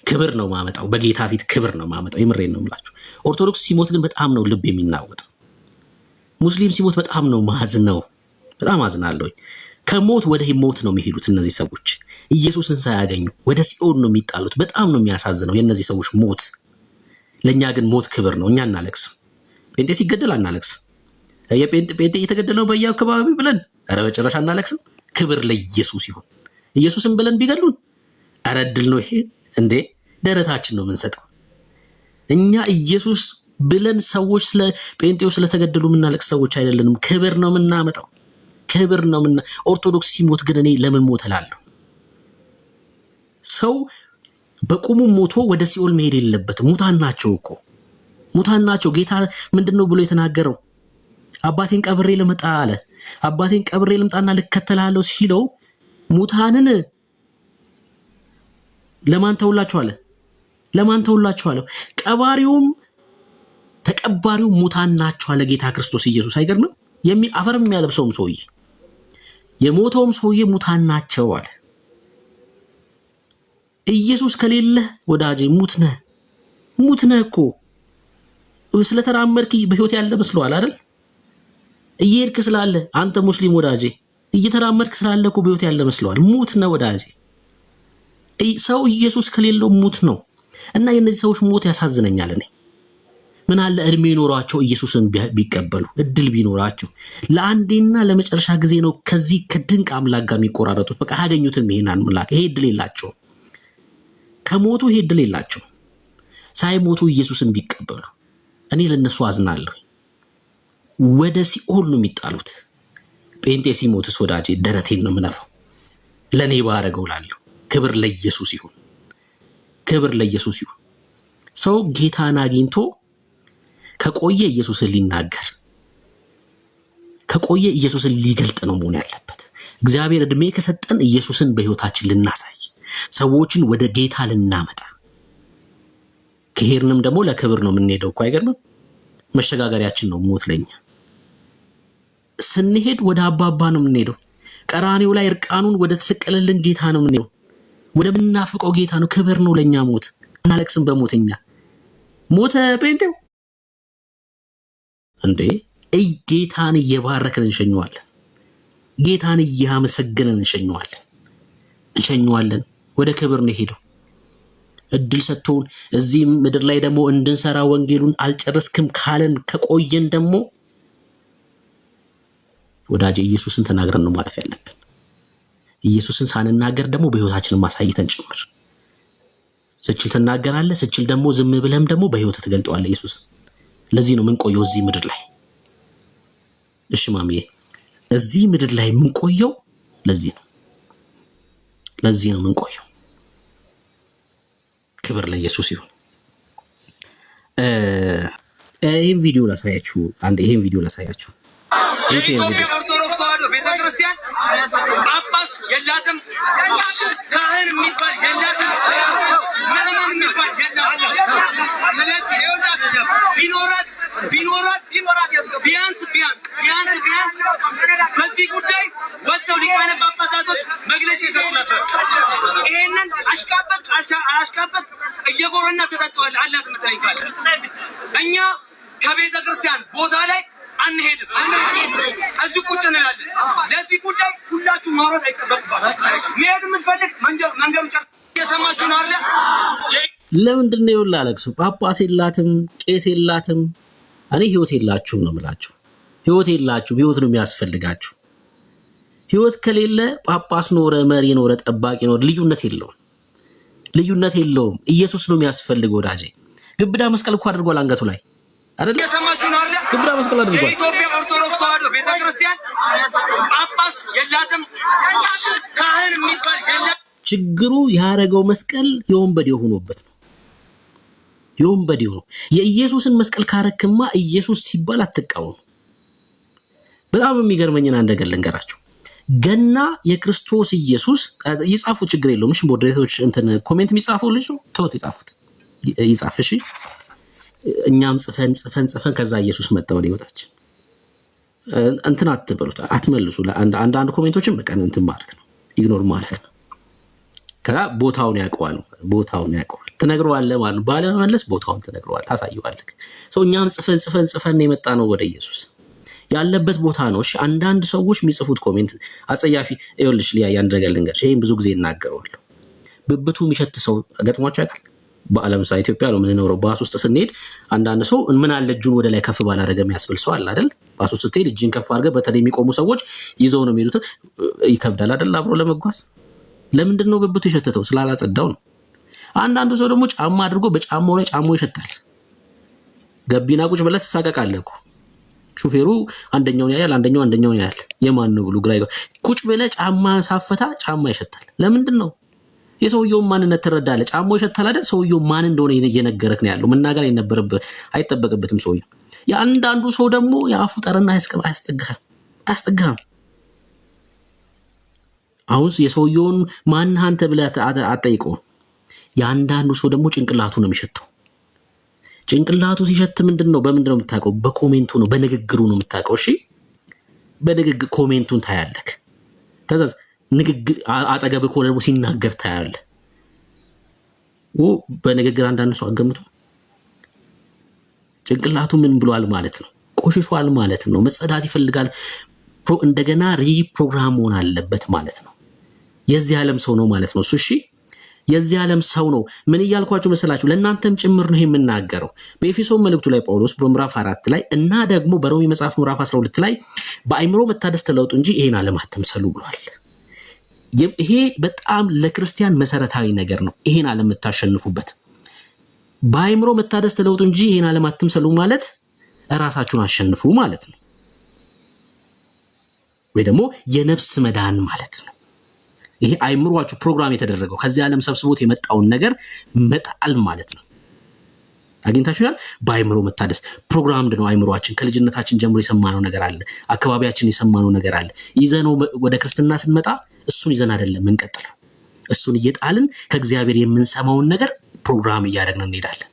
ክብር ነው ማመጣው፣ በጌታ ፊት ክብር ነው ማመጣው። የምሬን ነው የምላችሁ። ኦርቶዶክስ ሲሞት ግን በጣም ነው ልብ የሚናወጥ። ሙስሊም ሲሞት በጣም ነው ማዝ ነው። በጣም አዝናለሁ። ከሞት ወደ ሞት ነው የሚሄዱት እነዚህ ሰዎች። ኢየሱስን ሳያገኙ ወደ ሲኦል ነው የሚጣሉት። በጣም ነው የሚያሳዝነው የእነዚህ ሰዎች ሞት። ለእኛ ግን ሞት ክብር ነው። እኛ እናለቅስም። ጴንጤ ሲገደል አናለቅስም። ጴንጤ እየተገደለ ነው በየአካባቢው ብለን ኧረ በጭራሽ አናለቅስም። ክብር ለኢየሱስ ይሁን። ኢየሱስን ብለን ቢገሉን ኧረ እድል ነው ይሄ እንዴ! ደረታችን ነው የምንሰጠው እኛ። ኢየሱስ ብለን ሰዎች ስለ ጴንጤዎች ስለተገደሉ የምናለቅስ ሰዎች አይደለንም። ክብር ነው የምናመጣው፣ ክብር ነው ኦርቶዶክስ ሲሞት ግን እኔ ለምን ሞት እላለሁ? ሰው በቁሙ ሞቶ ወደ ሲኦል መሄድ የለበትም። ሙታን ናቸው እኮ ሙታን ናቸው። ጌታ ምንድነው ብሎ የተናገረው? አባቴን ቀብሬ ልምጣ አለ። አባቴን ቀብሬ ልምጣና ልከተላለሁ ሲለው ሙታንን ለማን ተውላችኋል? ለማን ተውላችኋል? ቀባሪውም ተቀባሪው ሙታን ናቸው አለ ጌታ ክርስቶስ ኢየሱስ። አይገርምም? አፈርም የሚያለብሰውም ሰውዬ የሞተውም ሰውዬ ሙታን ናቸው አለ። ኢየሱስ ከሌለ ወዳጄ ሙት ነህ እኮ። ስለተራመድክ በህይወት ያለ መስሎሃል አይደል? እየሄድክ ስላለ አንተ ሙስሊም ወዳጄ እየተራመድክ ስላለ እኮ በህይወት ያለ መስሎሃል። ሙት ነህ ወዳጄ። ሰው ኢየሱስ ከሌለው ሙት ነው። እና የነዚህ ሰዎች ሞት ያሳዝነኛል። እኔ ምን አለ እድሜ ኖሯቸው ኢየሱስን ቢቀበሉ እድል ቢኖራቸው ለአንዴና ለመጨረሻ ጊዜ ነው ከዚህ ከድንቅ አምላክ ጋር የሚቆራረጡት። በቃ ያገኙትን ይሄን አምላክ ይሄ እድል የላቸው። ከሞቱ ይሄ እድል የላቸው። ሳይሞቱ ኢየሱስን ቢቀበሉ እኔ ለነሱ አዝናለሁ። ወደ ሲኦል ነው የሚጣሉት። ጴንጤ ሲሞትስ ወዳጄ ደረቴን ነው የምነፋው። ለኔ ባረገው ላለሁ። ክብር ለኢየሱስ ይሁን፣ ክብር ለኢየሱስ ይሁን። ሰው ጌታን አግኝቶ ከቆየ ኢየሱስን ሊናገር ከቆየ ኢየሱስን ሊገልጥ ነው መሆን ያለበት። እግዚአብሔር እድሜ ከሰጠን ኢየሱስን በህይወታችን ልናሳይ፣ ሰዎችን ወደ ጌታ ልናመጣ። ከሄድንም ደግሞ ለክብር ነው የምንሄደው እኮ አይገርምም? መሸጋገሪያችን ነው ሞት ለኛ። ስንሄድ ወደ አባባ ነው የምንሄደው። ቀራኔው ላይ እርቃኑን ወደ ተሰቀለልን ጌታ ነው የምንሄደው። ወደ ምናፍቀው ጌታ ነው። ክብር ነው ለኛ ሞት። እናለቅስም በሞተኛ ሞተ ጴንጤው እንዴ! ጌታን እየባረክን እንሸኘዋለን። ጌታን እያመሰገንን እንሸኘዋለን። ወደ ክብር ነው ሄደው። እድል ሰጥቶን እዚህ ምድር ላይ ደግሞ እንድንሰራ ወንጌሉን አልጨረስክም ካለን ከቆየን ደግሞ ወዳጄ ኢየሱስን ተናግረን ነው ማለፍ ያለብን። ኢየሱስን ሳንናገር ደግሞ በህይወታችን ማሳየተን ጭምር። ስችል ትናገራለህ፣ ስችል ደግሞ ዝም ብለህም ደግሞ በህይወት ተገልጠዋል ኢየሱስ። ለዚህ ነው ምን ቆየው እዚህ ምድር ላይ። እሺ ማሚዬ፣ እዚህ ምድር ላይ ምን ቆየው? ለዚህ ነው ምን ቆየው። ክብር ለኢየሱስ ይሁን። ይሄን ቪዲዮ ላሳያችሁ። የኢትዮጵያ ኦርቶዶክስ ተዋሕዶ ቤተክርስቲያን ጳጳስ የላትም፣ ካህን የሚባል የላትም፣ ምዕመን የሚባል የላትም። ስለዚህ ይኸውላችሁ ቢኖራት ቢያንስ በዚህ ጉዳይ ወጥተው ሊቃነ ጳጳሳቶች መግለጫ ይሰጡ ነበር። ይሄንን አላሽቃበጥ እየጎረና ተጠጥቷል አላት መጥለኝ ካለ እኛ ከቤተ ክርስቲያን ቦታ ላይ አንሄድም፣ እዚህ ቁጭ እንላለን። ለዚህ ጉዳይ ሁላችሁ ማውራት አይጠበቅባችሁም። መሄድ የምትፈልግ መንገዱ ጨርቅ እየሰማችሁ ነው አለ። ለምንድን ነው ያላለቅሱ? ጳጳስ የላትም፣ ቄስ የላትም። እኔ ህይወት የላችሁም ነው የምላችሁ። ህይወት የላችሁም። ህይወት ነው የሚያስፈልጋችሁ። ህይወት ከሌለ ጳጳስ ኖረ፣ መሪ ኖረ፣ ጠባቂ ኖረ ልዩነት የለውም። ኢየሱስ ነው የሚያስፈልገው ወዳጄ። ግብዳ መስቀል እኮ አድርጓል አንገቱ ላይ አይደል? እየሰማችሁ ነው አይደል? ግብዳ መስቀል አድርጓል። የኢትዮጵያ ኦርቶዶክስ ተዋሕዶ ቤተክርስቲያን ጳጳስ የላትም፣ ካህን የሚባል የለም። ችግሩ ያረገው መስቀል የወንበዴው ሆኖበት ነው። የወንበዴው ነው። የኢየሱስን መስቀል ካረክማ ኢየሱስ ሲባል አትቃወሙ። በጣም የሚገርመኝና እንደገል ልንገራችሁ። ገና የክርስቶስ ኢየሱስ ይጻፉ፣ ችግር የለውም። እሺ ሞዴሬተሮች እንትን ኮሜንት የሚጻፈው ልጅ ነው ተውት፣ ይጻፍ። እሺ እኛም ጽፈን ከዛ ኢየሱስ መጣ ወደ ህይወታችን። እንትን አትበሉት፣ አትመልሱ። አንዳንድ ኮሜንቶችን በቀን እንትን ማድረግ ነው፣ ኢግኖር ማድረግ ነው። ከዛ ቦታውን ያውቀዋል ትነግረዋለህ ማለት ነው። ባለመመለስ ቦታውን ትነግረዋለህ፣ ታሳየዋለህ። እኛም ጽፈን የመጣ ነው ወደ ኢየሱስ ያለበት ቦታ ነው። እሺ አንዳንድ ሰዎች የሚጽፉት ኮሜንት አጸያፊ። ይኸውልሽ ሊያ ያን ነገር ልንገርሽ፣ ይሄን ብዙ ጊዜ እናገረዋለሁ። ብብቱ የሚሸት ሰው ገጥሟቸው ያውቃል? በዓለም ሳይ ኢትዮጵያ ነው የምንኖረው። ባስ ውስጥ ስንሄድ አንዳንድ ሰው ምን አለ እጁን ወደ ላይ ከፍ ባላደረገ የሚያስብል ሰው አለ አይደል? ባስ ውስጥ ስትሄድ እጅን ከፍ አድርገህ፣ በተለይ የሚቆሙ ሰዎች ይዘው ነው የሚሄዱት። ይከብዳል አይደል? አብሮ ለመጓዝ ለምንድን ነው ብብቱ የሸተተው? ስላላጸዳው ነው። አንዳንዱ ሰው ደግሞ ጫማ አድርጎ በጫማው ላይ ጫማው ይሸታል። ገቢና ቁጭ ብለህ ትሳቀቃለህ እኮ ሹፌሩ አንደኛውን ያያል፣ አንደኛውን ያያል። የማን ነው ብሎ ግራ ይገባ። ቁጭ ብለህ ጫማ ሳፈታ ጫማ ይሸታል። ለምንድን ነው? የሰውየውን ማንነት ትረዳለህ። ጫማው ይሸታል አይደል? ሰውየው ማን እንደሆነ እየነገረክ ነው ያለው። መናገር አይጠበቅበትም ሰውየው። የአንዳንዱ ሰው ደግሞ የአፉ ጠረና አያስጠጋህም። አሁን የሰውየውን ማን አንተ ብለህ አትጠይቀውም። የአንዳንዱ ሰው ደግሞ ጭንቅላቱ ነው የሚሸተው። ጭንቅላቱ ሲሸት በምንድን ነው የምታውቀው? በኮሜንቱ ነው፣ በንግግሩ ነው የምታውቀው። እሺ በንግግር ኮሜንቱን ታያለህ። ከዛ ንግግር አጠገብህ ከሆነ ደግሞ ሲናገር ታያለህ። በንግግር አንዳንድ ሰው አገምቱ ጭንቅላቱ ምን ብሏል ማለት ነው? ቆሽሿል ማለት ነው። መጸዳት ይፈልጋል። እንደገና ሪፕሮግራም መሆን አለበት ማለት ነው። የዚህ ዓለም ሰው ነው ማለት ነው እሱ። እሺ የዚህ ዓለም ሰው ነው። ምን እያልኳችሁ መሰላችሁ? ለእናንተም ጭምር ነው የምናገረው። በኤፌሶን መልእክቱ ላይ ጳውሎስ በምዕራፍ 4 ላይ እና ደግሞ በሮሜ መጽሐፍ ምዕራፍ 12 ላይ በአእምሮ መታደስ ተለውጡ እንጂ ይሄን ዓለም አትምሰሉ ብሏል። ይሄ በጣም ለክርስቲያን መሰረታዊ ነገር ነው። ይሄን ዓለም የምታሸንፉበት በአእምሮ መታደስ ተለውጡ እንጂ ይሄን ዓለም አትምሰሉ ማለት ራሳችሁን አሸንፉ ማለት ነው። ወይ ደግሞ የነፍስ መዳን ማለት ነው። ይሄ አይምሮአችሁ ፕሮግራም የተደረገው ከዚህ ዓለም ሰብስቦት የመጣውን ነገር መጣል ማለት ነው። አግኝታችኋል? በአይምሮ መታደስ ፕሮግራም ነው። አይምሮአችን ከልጅነታችን ጀምሮ የሰማነው ነገር አለ። አካባቢያችን የሰማነው ነገር አለ። ይዘነው ወደ ክርስትና ስንመጣ እሱን ይዘን አይደለም እንቀጥለው። እሱን እየጣልን ከእግዚአብሔር የምንሰማውን ነገር ፕሮግራም እያደረግን እንሄዳለን።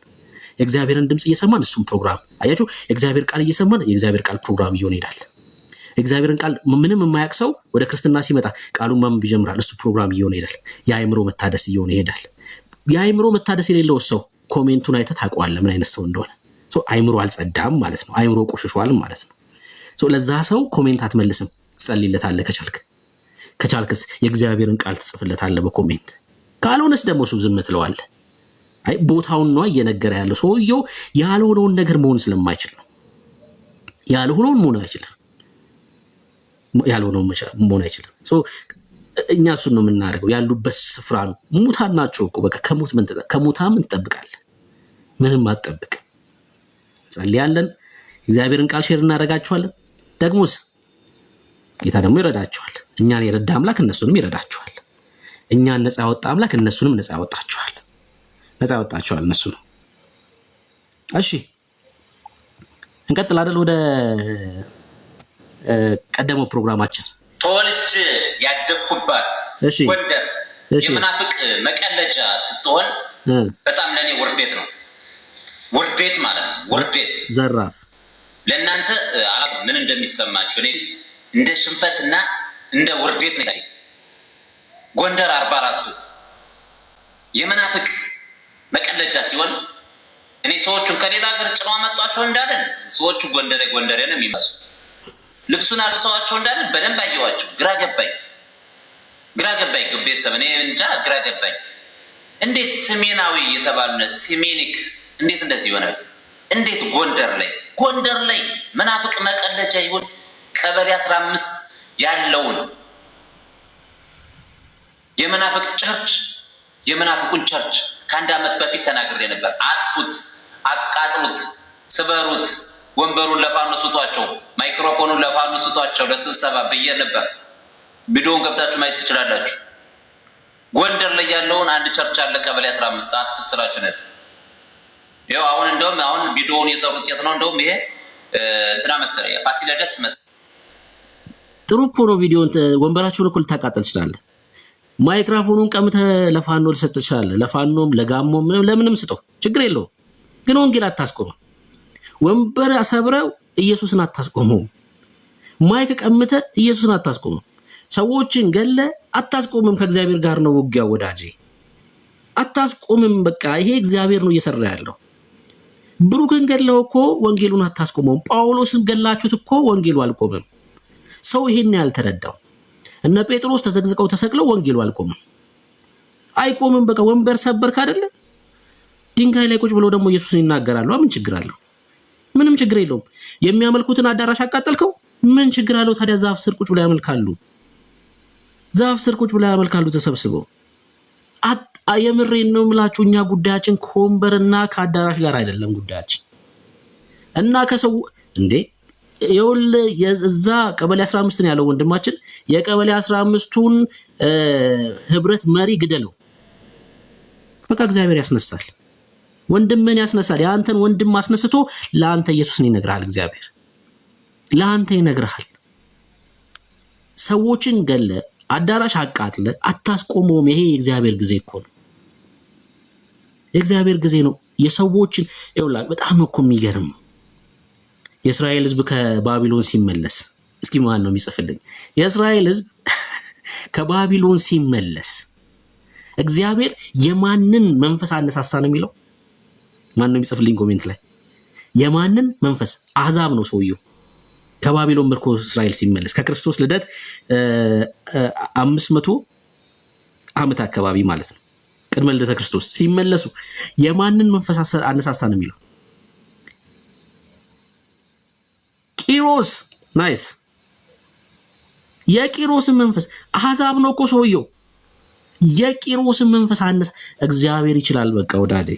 የእግዚአብሔርን ድምጽ እየሰማን እሱን ፕሮግራም አያችሁ። የእግዚአብሔር ቃል እየሰማን የእግዚአብሔር ቃል ፕሮግራም እየሆነ ይሄዳል። እግዚአብሔርን ቃል ምንም የማያውቅ ሰው ወደ ክርስትና ሲመጣ ቃሉን ማንበብ ይጀምራል። እሱ ፕሮግራም እየሆነ ይሄዳል። የአእምሮ መታደስ እየሆነ ይሄዳል። የአእምሮ መታደስ የሌለው ሰው ኮሜንቱን አይተህ ታውቀዋለህ ምን አይነት ሰው እንደሆነ። አእምሮ አልጸዳም ማለት ነው። አእምሮ ቆሽሿል ማለት ነው። ለዛ ሰው ኮሜንት አትመልስም፣ ትጸልይለታለህ። ከቻልክስ የእግዚአብሔርን ቃል ትጽፍለታለህ በኮሜንት። ካልሆነስ ደግሞ እሱ ዝም ትለዋለህ። አይ ቦታውን ነው እየነገረ ያለው ሰውየው ያልሆነውን ነገር መሆን ስለማይችል ነው። ያልሆነውን መሆን አይችልም። እኛ እሱን ነው የምናደርገው። ያሉበት ስፍራ ነው። ሙታን ናቸው እኮ በቃ ከሙታ ምን ትጠብቃለህ? ምንም አትጠብቅ። ጸልያለን። እግዚአብሔርን ቃል ሼር እናደርጋቸዋለን። ደግሞስ ጌታ ደግሞ ይረዳቸዋል። እኛን የረዳ አምላክ እነሱንም ይረዳቸዋል። እኛን ነፃ ያወጣ አምላክ እነሱንም ነፃ ያወጣቸዋል። እነሱ ነው። እሺ እንቀጥል አይደል? ወደ ቀደመው ፕሮግራማችን ተወልጄ ያደግኩባት ጎንደር የመናፍቅ መቀለጃ ስትሆን በጣም ለኔ ውርዴት ነው። ውርዴት ማለት ነው። ውርዴት ዘራፍ ለእናንተ ምን እንደሚሰማችሁ እኔ እንደ ሽንፈትና እንደ ውርዴት ነው። ጎንደር 44ቱ የመናፍቅ መቀለጃ ሲሆን እኔ ሰዎቹን ከሌላ ሀገር ጭነው አመጧቸው እንዳለን ሰዎቹ ጎንደሬ ነው የሚመስሉ ልብሱን አልብሰዋቸው እንዳለ በደንብ አየዋቸው። ግራ ገባኝ። ቤተሰብ እኔ እንጃ ግራ ገባኝ። እንዴት ሰሜናዊ የተባሉነ ሴሜኒክ እንዴት እንደዚህ ይሆናል? እንዴት ጎንደር ላይ መናፍቅ መቀለጃ ይሁን? ቀበሌ 15 ያለውን የመናፍቅ ቸርች የመናፍቁን ቸርች ከአንድ ዓመት በፊት ተናግሬ ነበር። አጥፉት፣ አቃጥሉት፣ ስበሩት፣ ወንበሩን ለፋኖ ስጧቸው፣ ማይክሮፎኑን ለፋኖ ስጧቸው ለስብሰባ ብዬ ነበር። ቪዲዮውን ገብታችሁ ማየት ትችላላችሁ። ጎንደር ላይ ያለውን አንድ ቸርች አለ ቀበሌ 15 አጥፉት ስራችሁ ነበር። ይኸው አሁን ቪዲዮውን የሰሩት የት ነው? እንደውም ይሄ እንትና መሰለኝ ፋሲለደስ መሰለኝ። ጥሩ እኮ ነው። ቪዲዮውን ወንበራችሁን እኮ ልታቃጥል ትችላለህ። ማይክሮፎኑን ቀምተህ ለፋኖ ልሰጥ ትችላለህ። ለፋኖም ለጋሞም ለምንም ስጠው፣ ችግር የለውም። ግን ወንጌል አታስቆመው። ወንበር ሰብረው ኢየሱስን አታስቆመው። ማይክ ቀምተህ ኢየሱስን አታስቆመው። ሰዎችን ገለ አታስቆምም። ከእግዚአብሔር ጋር ነው ውጊያ ወዳጄ፣ አታስቆምም። በቃ ይሄ እግዚአብሔር ነው እየሰራ ያለው። ብሩክን ገለው እኮ ወንጌሉን አታስቆመውም። ጳውሎስን ገላችሁት እኮ ወንጌሉ አልቆመም። ሰው ይሄን ያልተረዳው እነ ጴጥሮስ ተዘግዝቀው ተሰቅለው ወንጌሉ አልቆመም፣ አይቆምም። በቃ ወንበር ሰበርክ አይደለ? ድንጋይ ላይ ቁጭ ብሎ ደግሞ ኢየሱስን ይናገራሉ። ምን ችግር አለው? ምንም ችግር የለውም። የሚያመልኩትን አዳራሽ አቃጠልከው፣ ምን ችግር አለው ታዲያ? ዛፍ ስር ቁጭ ብሎ ያመልካሉ። ዛፍ ስር ቁጭ ብለው ያመልካሉ ተሰብስበው። የምሬን ነው የምላችሁ። እኛ ጉዳያችን ከወንበርና ከአዳራሽ ጋር አይደለም ጉዳያችን እና ከሰው እንዴ የውል የዛ ቀበሌ 15 ነው ያለው ወንድማችን። የቀበሌ 15ቱን ህብረት መሪ ግደለው። በቃ እግዚአብሔር ያስነሳል፣ ወንድምን ያስነሳል። ያንተን ወንድም አስነስቶ ለአንተ ኢየሱስን ይነግራል። እግዚአብሔር ለአንተ ይነግራል። ሰዎችን ገለ አዳራሽ አቃጥለ አታስቆመውም። ይሄ የእግዚአብሔር ጊዜ እኮ ነው፣ የእግዚአብሔር ጊዜ ነው። የሰዎችን ይውላል። በጣም እኮ የሚገርም የእስራኤል ህዝብ ከባቢሎን ሲመለስ፣ እስኪ ማን ነው የሚጽፍልኝ? የእስራኤል ህዝብ ከባቢሎን ሲመለስ እግዚአብሔር የማንን መንፈስ አነሳሳ ነው የሚለው? ማን ነው የሚጽፍልኝ ኮሜንት ላይ? የማንን መንፈስ? አሕዛብ ነው ሰውየው። ከባቢሎን ምርኮ እስራኤል ሲመለስ ከክርስቶስ ልደት 500 ዓመት አካባቢ ማለት ነው፣ ቅድመ ልደተ ክርስቶስ ሲመለሱ የማንን መንፈስ አነሳሳ ነው የሚለው? ቂሮስ። ናይስ። የቂሮስን መንፈስ። አሕዛብ ነው እኮ ሰውየው። የቂሮስን መንፈስ አነሳ። እግዚአብሔር ይችላል። በቃ ወዳዴ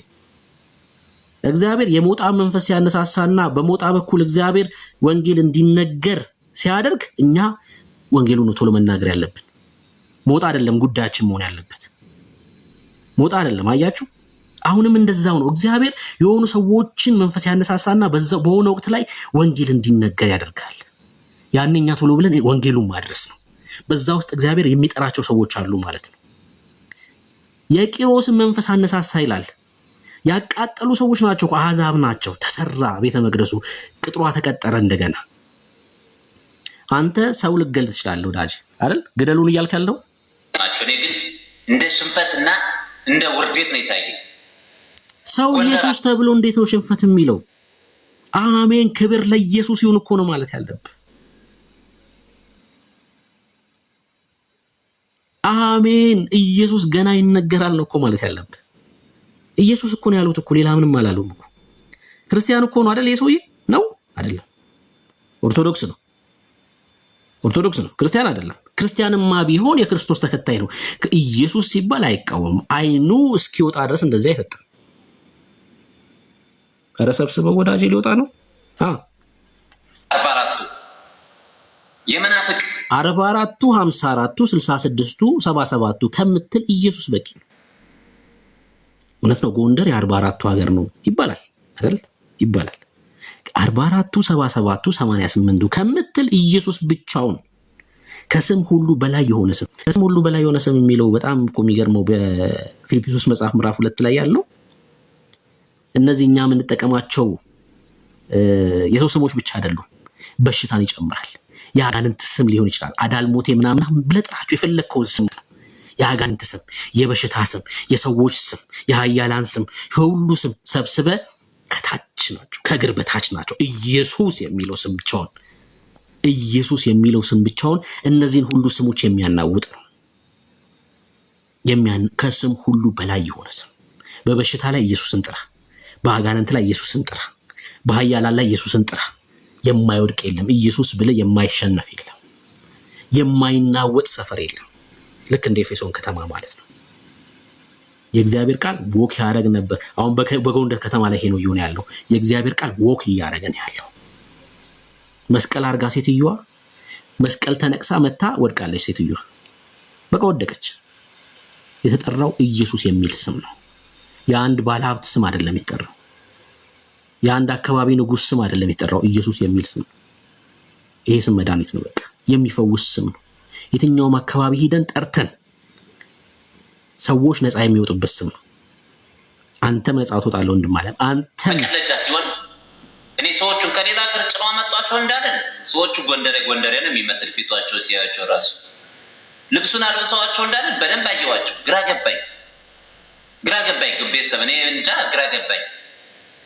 እግዚአብሔር የሞጣ መንፈስ ሲያነሳሳና በሞጣ በኩል እግዚአብሔር ወንጌል እንዲነገር ሲያደርግ እኛ ወንጌሉን ቶሎ መናገር ያለብን ሞጣ አይደለም ጉዳያችን መሆን ያለበት ሞጣ አይደለም። አያችሁ፣ አሁንም እንደዛው ነው። እግዚአብሔር የሆኑ ሰዎችን መንፈስ ያነሳሳና በሆነ ወቅት ላይ ወንጌል እንዲነገር ያደርጋል። ያንኛ ቶሎ ብለን ወንጌሉን ማድረስ ነው። በዛ ውስጥ እግዚአብሔር የሚጠራቸው ሰዎች አሉ ማለት ነው። የቂሮስን መንፈስ አነሳሳ ይላል። ያቃጠሉ ሰዎች ናቸው፣ አሕዛብ ናቸው። ተሰራ ቤተ መቅደሱ፣ ቅጥሯ ተቀጠረ እንደገና። አንተ ሰው ልገል ትችላለህ ወዳጅ አይደል? ግደሉን እያልክ ያለው ናቸው። እኔ ግን እንደ ሽንፈትና እንደ ውርደት ነው የታየኝ። ሰው ኢየሱስ ተብሎ እንዴት ነው ሽንፈት የሚለው? አሜን፣ ክብር ለኢየሱስ ይሁን እኮ ነው ማለት ያለብህ። አሜን፣ ኢየሱስ ገና ይነገራል ነው እኮ ማለት ያለብህ። ኢየሱስ እኮ ነው ያሉት እኮ፣ ሌላ ምንም አላሉም እኮ። ክርስቲያን እኮ ነው አይደል? የሰውዬ ነው አይደለም? ኦርቶዶክስ ነው፣ ኦርቶዶክስ ነው፣ ክርስቲያን አይደለም። ክርስቲያንማ ቢሆን የክርስቶስ ተከታይ ነው። ኢየሱስ ሲባል አይቃወም። አይኑ እስኪወጣ ድረስ እንደዚህ አይፈጥም። ኧረ ሰብስበው ወዳጄ ሊወጣ ነው። 44ቱ የመናፍቅ 44ቱ 54ቱ 66ቱ 77ቱ ከምትል ኢየሱስ በቂ ነው። እውነት ነው። ጎንደር የ44ቱ ሀገር ነው ይባላል አይደል? ይባላል። 44ቱ 77ቱ 88ቱ ከምትል ኢየሱስ ብቻውን ከስም ሁሉ በላይ የሆነ ስም፣ ከስም ሁሉ በላይ የሆነ ስም የሚለው በጣም እኮ የሚገርመው በፊልጵስዩስ መጽሐፍ ምዕራፍ 2 ላይ ያለው እነዚህ እኛ የምንጠቀማቸው የሰው ስሞች ብቻ አይደሉም፣ በሽታን ይጨምራል። የአጋንንት ስም ሊሆን ይችላል። አዳልሞቴ ምናምን ብለህ ጥራቸው የፈለግከውን ስም፣ የአጋንንት ስም፣ የበሽታ ስም፣ የሰዎች ስም፣ የኃያላን ስም፣ የሁሉ ስም ሰብስበ ከታች ናቸው፣ ከእግር በታች ናቸው። ኢየሱስ የሚለው ስም ብቻውን፣ ኢየሱስ የሚለው ስም ብቻውን እነዚህን ሁሉ ስሞች የሚያናውጥ ነው። ከስም ሁሉ በላይ የሆነ ስም። በበሽታ ላይ ኢየሱስን ጥራ፣ በአጋንንት ላይ ኢየሱስን ጥራ፣ በኃያላን ላይ ኢየሱስን ጥራ። የማይወድቅ የለም። ኢየሱስ ብለህ የማይሸነፍ የለም። የማይናወጥ ሰፈር የለም። ልክ እንደ ኤፌሶን ከተማ ማለት ነው። የእግዚአብሔር ቃል ወክ ያደረግ ነበር። አሁን በጎንደር ከተማ ላይ ሄኖ ይሆን ያለው የእግዚአብሔር ቃል ወክ እያደረገን ያለው። መስቀል አርጋ ሴትዮዋ መስቀል ተነቅሳ መታ ወድቃለች። ሴትዮዋ በቃ ወደቀች። የተጠራው ኢየሱስ የሚል ስም ነው። የአንድ ባለሀብት ስም አይደለም የተጠራው። የአንድ አካባቢ ንጉስ ስም አይደለም የተጠራው። ኢየሱስ የሚል ስም ነው። ይሄ ስም መድኃኒት ነው። በቃ የሚፈውስ ስም ነው። የትኛውም አካባቢ ሄደን ጠርተን ሰዎች ነፃ የሚወጡበት ስም ነው። አንተም ነፃ ትወጣለህ ወንድም አለ። አንተም መቀለጃ ሲሆን እኔ ሰዎቹን ከሌላ ሀገር ጭኖ መጧቸው እንዳለን ሰዎቹ ጎንደሬ ነው የሚመስል ፊቷቸው ሲያዩቸው ራሱ ልብሱን አልብሰዋቸው እንዳለን በደንብ አየዋቸው። ግራ ገባኝ ቤተሰብ እኔ እንጃ ግራ ገባኝ።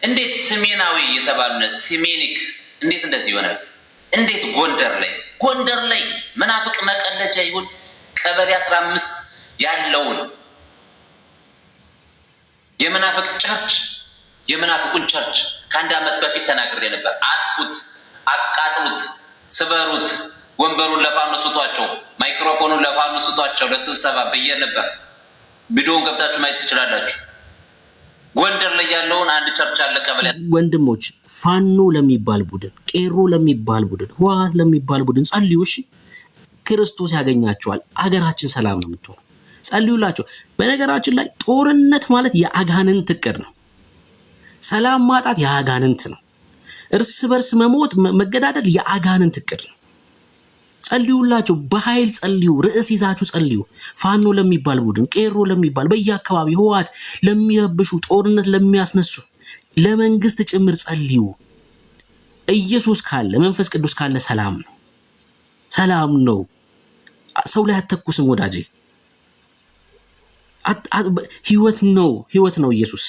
እንዴት ሰሜናዊ የተባሉነ ሲሜኒክ እንዴት እንደዚህ ይሆናል? እንዴት ጎንደር ላይ መናፍቅ መቀለጃ ይሁን ቀበሌ 15 ያለውን የመናፍቅ ቸርች የመናፍቁን ቸርች ከአንድ ዓመት በፊት ተናግሬ ነበር። አጥፉት፣ አቃጥሉት፣ ስበሩት፣ ወንበሩን ለፋኖ ስጧቸው፣ ማይክሮፎኑን ለፋኖ ስጧቸው ለስብሰባ ብዬ ነበር። ቪዲዮውን ገብታችሁ ማየት ትችላላችሁ። ጎንደር ላይ ያለውን አንድ ቸርች አለ ቀበሌ። ወንድሞች ፋኖ ለሚባል ቡድን፣ ቄሮ ለሚባል ቡድን፣ ህወሓት ለሚባል ቡድን ጸልዩ። እሺ ክርስቶስ ያገኛቸዋል። አገራችን ሰላም ነው የምትሆነው። ጸልዩላቸው። በነገራችን ላይ ጦርነት ማለት የአጋንንት እቅድ ነው። ሰላም ማጣት የአጋንንት ነው። እርስ በርስ መሞት፣ መገዳደል የአጋንንት እቅድ ነው። ጸልዩላቸው። በኃይል ጸልዩ። ርዕስ ይዛችሁ ጸልዩ። ፋኖ ለሚባል ቡድን፣ ቄሮ ለሚባል በየአካባቢ ህወሓት ለሚረብሹ፣ ጦርነት ለሚያስነሱ፣ ለመንግስት ጭምር ጸልዩ። ኢየሱስ ካለ መንፈስ ቅዱስ ካለ ሰላም ነው። ሰላም ነው። ሰው ላይ አተኩስም ወዳጄ። ህይወት ነው። ህይወት ነው። ኢየሱስ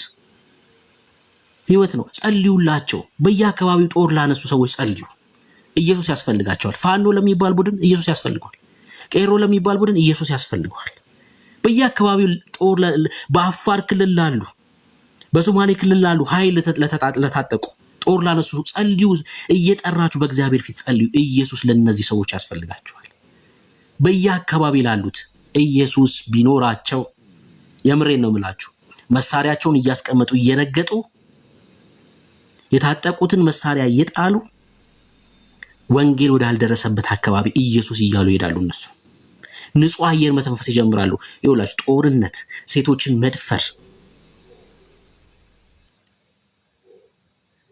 ህይወት ነው። ጸልዩላቸው። በየአካባቢው ጦር ላነሱ ሰዎች ጸልዩ። ኢየሱስ ያስፈልጋቸዋል። ፋኖ ለሚባል ቡድን ኢየሱስ ያስፈልገዋል። ቄሮ ለሚባል ቡድን ኢየሱስ ያስፈልገዋል። በየአካባቢው ጦር በአፋር ክልል ላሉ፣ በሶማሌ ክልል ላሉ ኃይል ለታጠቁ ጦር ላነሱ ጸልዩ። እየጠራችሁ በእግዚአብሔር ፊት ጸልዩ። ኢየሱስ ለነዚህ ሰዎች ያስፈልጋቸዋል። በየአካባቢ ላሉት ኢየሱስ ቢኖራቸው የምሬን ነው የምላችሁ፣ መሳሪያቸውን እያስቀመጡ እየረገጡ የታጠቁትን መሳሪያ እየጣሉ ወንጌል ወዳልደረሰበት አካባቢ ኢየሱስ እያሉ ይሄዳሉ። እነሱ ንጹህ አየር መተንፈስ ይጀምራሉ። ይኸውላችሁ ጦርነት፣ ሴቶችን መድፈር፣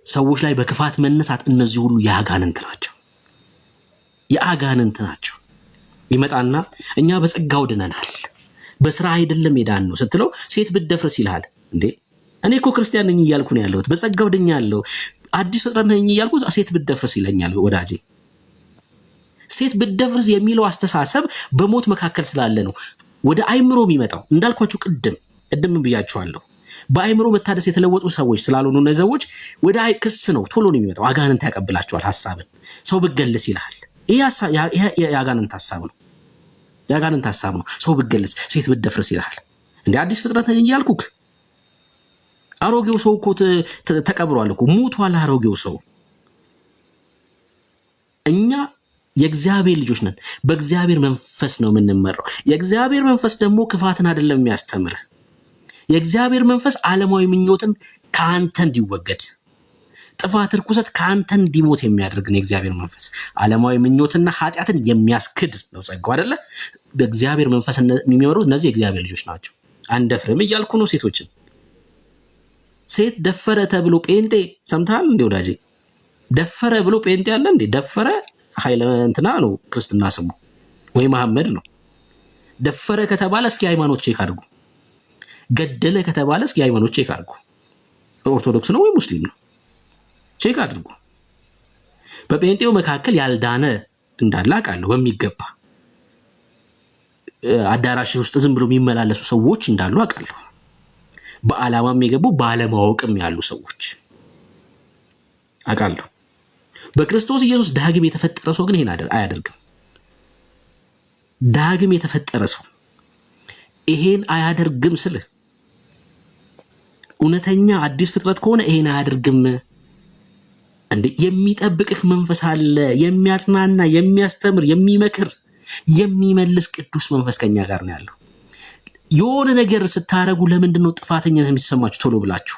ሰዎች ላይ በክፋት መነሳት፣ እነዚህ ሁሉ የአጋንንት ናቸው። የአጋንንት ናቸው። ይመጣና እኛ በጸጋው ድነናል በስራ አይደለም የዳን ነው ስትለው ሴት ብትደፍርስ ይልሃል እንዴ? እኔ እኮ ክርስቲያን ነኝ እያልኩ ነው ያለሁት፣ በጸጋው ድኛለሁ፣ አዲስ ፍጥረት ነኝ እያልኩ ሴት ብትደፍርስ ይለኛል ወዳጄ። ሴት ብትደፍርስ የሚለው አስተሳሰብ በሞት መካከል ስላለ ነው ወደ አይምሮ የሚመጣው። እንዳልኳችሁ ቅድም ብያችኋለሁ፣ በአይምሮ መታደስ የተለወጡ ሰዎች ስላልሆኑ እነዚህ ሰዎች ወደ ክስ ነው ቶሎ ነው የሚመጣው። አጋንንት ያቀብላቸዋል ሐሳብን። ሰው ብትገልስ ይልሃል። ይሄ የአጋንንት ሐሳብ ነው። የአጋንንት ሐሳብ ነው። ሰው ብትገልስ፣ ሴት ብትደፍርስ ይልሃል እንዴ? አዲስ ፍጥረት ነኝ እያልኩክ አሮጌው ሰው እኮ ተቀብሯል እኮ ሙቷል። አሮጌው ሰው እኛ የእግዚአብሔር ልጆች ነን። በእግዚአብሔር መንፈስ ነው የምንመራው። የእግዚአብሔር መንፈስ ደግሞ ክፋትን አይደለም የሚያስተምር። የእግዚአብሔር መንፈስ ዓለማዊ ምኞትን ከአንተ እንዲወገድ፣ ጥፋት፣ ርኩሰት ከአንተ እንዲሞት የሚያደርግ ነው የእግዚአብሔር መንፈስ። ዓለማዊ ምኞትና ኃጢአትን የሚያስክድ ነው ጸጋው አይደለ? በእግዚአብሔር መንፈስ የሚመሩ እነዚህ የእግዚአብሔር ልጆች ናቸው። አንደፍርም እያልኩ ነው ሴቶችን። ሴት ደፈረ ተብሎ ጴንጤ ሰምተሃል እንዴ ወዳጄ? ደፈረ ብሎ ጴንጤ አለ እንዴ? ደፈረ ኃይለ እንትና ነው ክርስትና ስሙ ወይ መሐመድ ነው። ደፈረ ከተባለ እስኪ ሃይማኖት ቼክ አድርጉ። ገደለ ከተባለ እስኪ ሃይማኖት ቼክ አድርጉ። ኦርቶዶክስ ነው ወይ ሙስሊም ነው? ቼክ አድርጉ። በጴንጤው መካከል ያልዳነ እንዳለ አውቃለሁ በሚገባ። አዳራሽ ውስጥ ዝም ብሎ የሚመላለሱ ሰዎች እንዳሉ አውቃለሁ። በዓላማም የገቡ ባለማወቅም ያሉ ሰዎች አውቃለሁ። በክርስቶስ ኢየሱስ ዳግም የተፈጠረ ሰው ግን ይሄን አያደርግም። ዳግም የተፈጠረ ሰው ይሄን አያደርግም ስል እውነተኛ አዲስ ፍጥረት ከሆነ ይሄን አያደርግም። እንዴ የሚጠብቅህ መንፈስ አለ፣ የሚያጽናና፣ የሚያስተምር፣ የሚመክር፣ የሚመልስ ቅዱስ መንፈስ ከኛ ጋር ነው ያለው። የሆነ ነገር ስታረጉ ለምንድን ነው ጥፋተኝነት የሚሰማችሁ? ቶሎ ብላችሁ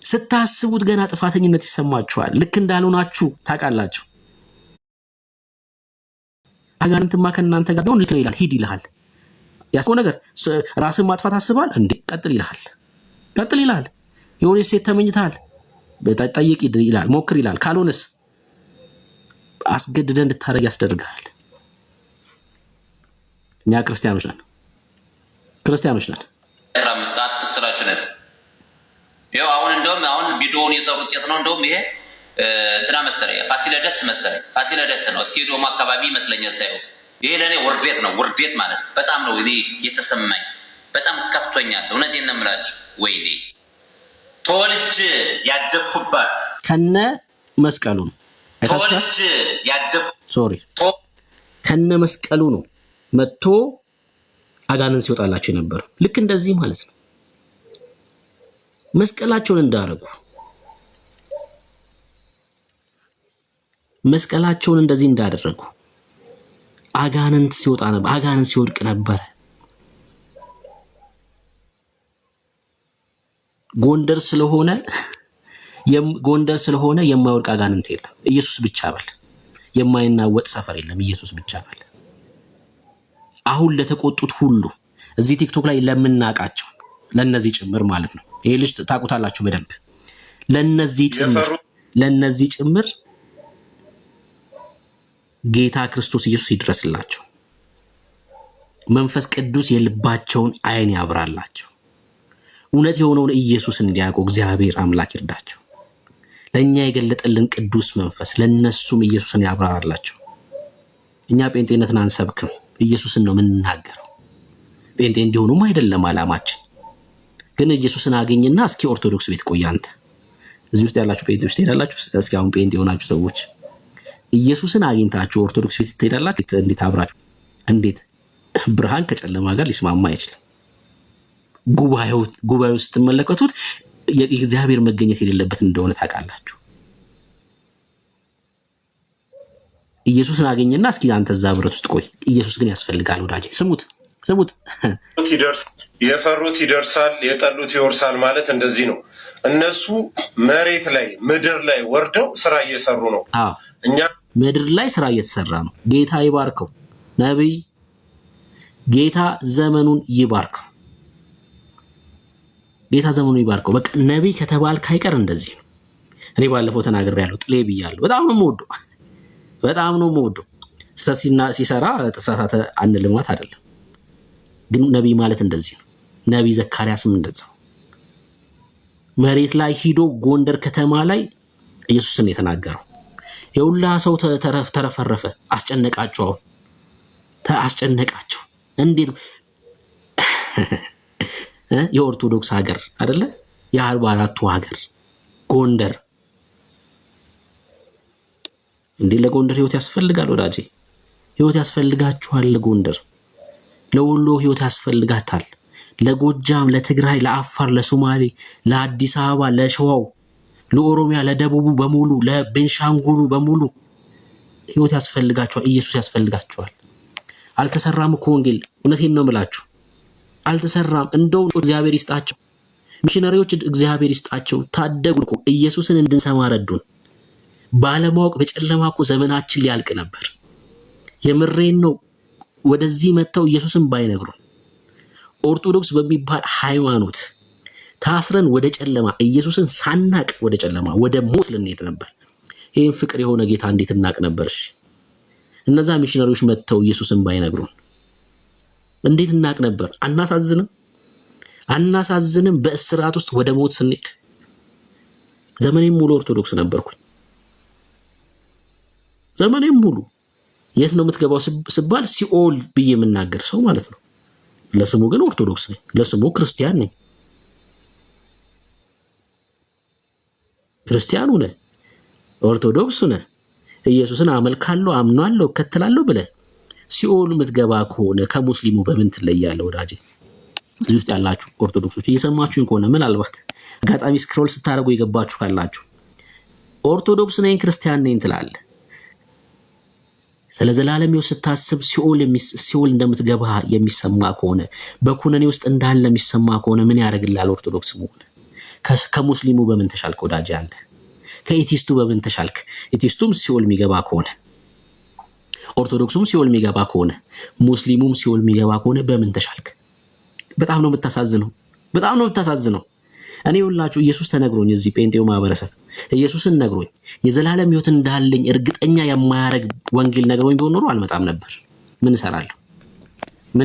ስታስቡት ገና ጥፋተኝነት ይሰማችኋል። ልክ እንዳልሆናችሁ ታውቃላችሁ። አጋንንትማ ከእናንተ ጋር ቢሆን ልክ ነው ይላል። ሂድ ይልሃል። ያስቆ ነገር ራስን ማጥፋት አስባል እንዴ? ቀጥል ይልሃል። ቀጥል ይልሃል። የሆነ ሴት ተመኝተሃል፣ ጠይቅ ይላል፣ ሞክር ይላል። ካልሆነስ አስገድደ እንድታረግ ያስደርግሃል። እኛ ክርስቲያኖች ነን። 15 ሰዓት ፍስራችሁ ነበር። ይኸው አሁን እንደውም አሁን ቪዲዮውን የሰሩት የት ነው? እንደውም ይሄ እንትና መሰለኝ ፋሲለደስ ነው፣ ስቴዲየም አካባቢ ይመስለኛል ሳይሆን። ይሄ ለእኔ ውርዴት ነው። ውርዴት ማለት በጣም ነው እኔ የተሰማኝ። በጣም ከፍቶኛል። እውነቴን ነው የምላችሁ። ወይኔ ተወልጄ ያደግኩባት ከነ መስቀሉ ነው። ተወልጄ ከነ መስቀሉ ነው መጥቶ አጋንንት ሲወጣላቸው የነበረው። ልክ እንደዚህ ማለት ነው። መስቀላቸውን እንዳረጉ መስቀላቸውን እንደዚህ እንዳደረጉ አጋንንት ሲወጣ ነበር፣ አጋንንት ሲወድቅ ነበር። ጎንደር ስለሆነ የማይወድቅ አጋንንት የለም። ኢየሱስ ብቻ በል። የማይናወጥ ሰፈር የለም። ኢየሱስ ብቻ በል። አሁን ለተቆጡት ሁሉ እዚህ ቲክቶክ ላይ ለምናቃቸው ለነዚህ ጭምር ማለት ነው። ይሄ ልጅ ታውቁታላችሁ በደንብ። ለነዚህ ጭምር ጌታ ክርስቶስ ኢየሱስ ይድረስላቸው። መንፈስ ቅዱስ የልባቸውን አይን ያብራላቸው። እውነት የሆነውን ኢየሱስ እንዲያውቁ እግዚአብሔር አምላክ ይርዳቸው። ለእኛ የገለጠልን ቅዱስ መንፈስ ለነሱም ኢየሱስን ያብራራላቸው። እኛ ጴንጤነትን አንሰብክም፣ ኢየሱስን ነው የምንናገረው። ጴንጤ እንዲሆኑም አይደለም አላማችን። ግን ኢየሱስን አገኝና እስኪ ኦርቶዶክስ ቤት ቆይ። አንተ እዚህ ውስጥ ያላችሁ ጴንጤዎች ትሄዳላችሁ? እስኪ አሁን ጴንጤ የሆናችሁ ሰዎች ኢየሱስን አግኝታችሁ ኦርቶዶክስ ቤት ትሄዳላችሁ? እንዴት አብራችሁ? እንዴት ብርሃን ከጨለማ ጋር ሊስማማ አይችልም። ጉባኤው ስትመለከቱት የእግዚአብሔር መገኘት የሌለበት እንደሆነ ታውቃላችሁ። ኢየሱስን አገኝና እስኪ አንተ እዛ ብረት ውስጥ ቆይ። ኢየሱስ ግን ያስፈልጋል ወዳጄ። ስሙት። የፈሩት ይደርሳል፣ የጠሉት ይወርሳል ማለት እንደዚህ ነው። እነሱ መሬት ላይ ምድር ላይ ወርደው ስራ እየሰሩ ነው። እኛ ምድር ላይ ስራ እየተሰራ ነው። ጌታ ይባርከው። ነብይ ጌታ ዘመኑን ይባርከው። ጌታ ዘመኑን ይባርከው። በቃ ነብይ ከተባልክ አይቀር እንደዚህ ነው። እኔ ባለፈው ተናግሬያለሁ፣ ጥሌ ብያለሁ። በጣም ነው የምወደው። ስህተት ሲሰራ ተሳሳተ አንልማት አይደለም። ግን ነብይ ማለት እንደዚህ ነው። ነብይ ዘካርያስም እንደዛው መሬት ላይ ሂዶ ጎንደር ከተማ ላይ ኢየሱስን የተናገረው የሁላ ሰው ተረፈረፈ። አስጨነቃቸው። እንዴት የኦርቶዶክስ ሀገር አይደለ? የ44ቱ ሀገር ጎንደር። እንዴ ለጎንደር ህይወት ያስፈልጋል ወዳጄ። ህይወት ያስፈልጋችኋል። ለጎንደር ለወሎ ህይወት ያስፈልጋታል። ለጎጃም፣ ለትግራይ፣ ለአፋር፣ ለሶማሌ፣ ለአዲስ አበባ፣ ለሸዋው፣ ለኦሮሚያ፣ ለደቡቡ በሙሉ፣ ለቤንሻንጉሉ በሙሉ ህይወት ያስፈልጋችኋል። ኢየሱስ ያስፈልጋችኋል። አልተሰራም እኮ ወንጌል። እውነቴን ነው የምላችሁ፣ አልተሰራም። እንደው እግዚአብሔር ይስጣቸው ሚሽነሪዎች፣ እግዚአብሔር ይስጣቸው። ታደጉ እኮ ኢየሱስን እንድንሰማ ረዱን። ባለማወቅ በጨለማ እኮ ዘመናችን ሊያልቅ ነበር። የምሬን ነው። ወደዚህ መጥተው ኢየሱስን ባይነግሩን ኦርቶዶክስ በሚባል ሃይማኖት ታስረን ወደ ጨለማ ኢየሱስን ሳናቅ ወደ ጨለማ ወደ ሞት ልንሄድ ነበር። ይህን ፍቅር የሆነ ጌታ እንዴት እናቅ ነበር? እነዛ ሚሽነሪዎች መጥተው ኢየሱስን ባይነግሩን እንዴት እናቅ ነበር? አናሳዝንም? በእስራት ውስጥ ወደ ሞት ስንሄድ ዘመኔም ሙሉ ኦርቶዶክስ ነበርኩኝ። ዘመኔም ሙሉ የት ነው የምትገባው ስባል ሲኦል ብዬ የምናገር ሰው ማለት ነው። ለስሙ ግን ኦርቶዶክስ ነኝ፣ ለስሙ ክርስቲያን ነኝ። ክርስቲያኑ ነህ፣ ኦርቶዶክስ ነህ፣ ኢየሱስን አመልካለሁ፣ አምናለሁ፣ እከተላለሁ ብለህ ሲኦል የምትገባ ከሆነ ከሙስሊሙ በምን ትለያለህ ወዳጄ? እዚህ ውስጥ ያላችሁ ኦርቶዶክሶች እየሰማችሁኝ ከሆነ ምናልባት አጋጣሚ ስክሮል ስታደርጉ የገባችሁ ካላችሁ ኦርቶዶክስ ነኝ ክርስቲያን ነኝ ትላለህ። ስለ ዘላለም ሕይወት ስታስብ ሲኦል እንደምትገባ የሚሰማ ከሆነ በኩነኔ ውስጥ እንዳለ የሚሰማ ከሆነ ምን ያደርግልሃል? ኦርቶዶክስ መሆን ከሙስሊሙ በምን ተሻልክ ወዳጄ? አንተ ከኢቲስቱ በምን ተሻልክ? ኢቲስቱም ሲኦል የሚገባ ከሆነ ኦርቶዶክሱም ሲኦል የሚገባ ከሆነ ሙስሊሙም ሲኦል የሚገባ ከሆነ በምን ተሻልክ? በጣም ነው የምታሳዝነው። እኔ ሁላችሁ ኢየሱስ ተነግሮኝ እዚህ ጴንጤው ማህበረሰብ ኢየሱስን ነግሮኝ የዘላለም ሕይወት እንዳለኝ እርግጠኛ የማያረግ ወንጌል ነግሮኝ ቢሆን ኖሮ አልመጣም ነበር። ምን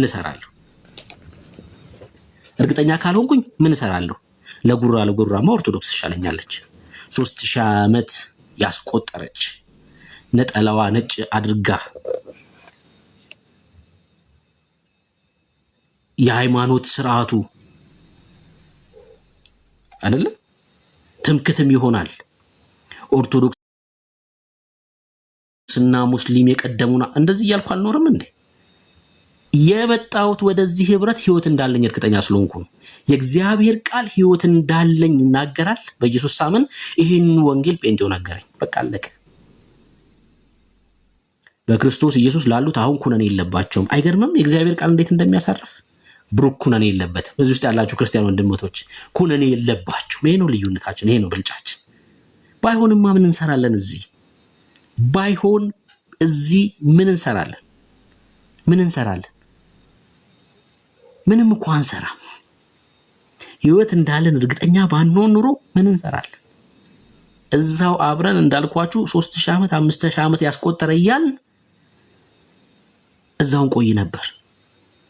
እሰራለሁ? እርግጠኛ ካልሆንኩኝ ምን እሰራለሁ? ለጉራማ ኦርቶዶክስ ትሻለኛለች። 3000 ዓመት ያስቆጠረች ነጠላዋ ነጭ አድርጋ የሃይማኖት ስርዓቱ አይደለም ትምክትም ይሆናል። ኦርቶዶክስና ሙስሊም የቀደሙና እንደዚህ እያልኩ አልኖርም እንዴ? የመጣሁት ወደዚህ ህብረት ህይወት እንዳለኝ እርግጠኛ ስለሆንኩ ነው። የእግዚአብሔር ቃል ህይወት እንዳለኝ ይናገራል። በኢየሱስ ሳምን ይህን ወንጌል ጴንጤው ነገረኝ። በቃ አለቀ። በክርስቶስ ኢየሱስ ላሉት አሁን ኩነኔ የለባቸውም። አይገርምም? የእግዚአብሔር ቃል እንዴት እንደሚያሳርፍ ብሩክ ኩነኔ የለበት። በዚህ ውስጥ ያላችሁ ክርስቲያን ወንድሞቶች ኩነኔ የለባችሁ። ይሄ ነው ልዩነታችን፣ ይሄ ነው ብልጫችን። ባይሆንማ ምን እንሰራለን? ባይሆን እዚህ ምን እንሰራለን? ምንም እኮ አንሰራም። ህይወት እንዳለን እርግጠኛ ባንሆን ኑሮ ምን እንሰራለን? እዛው አብረን እንዳልኳችሁ 3000 ዓመት 5000 ዓመት ያስቆጠረ እያልን እዛውን ቆይ ነበር።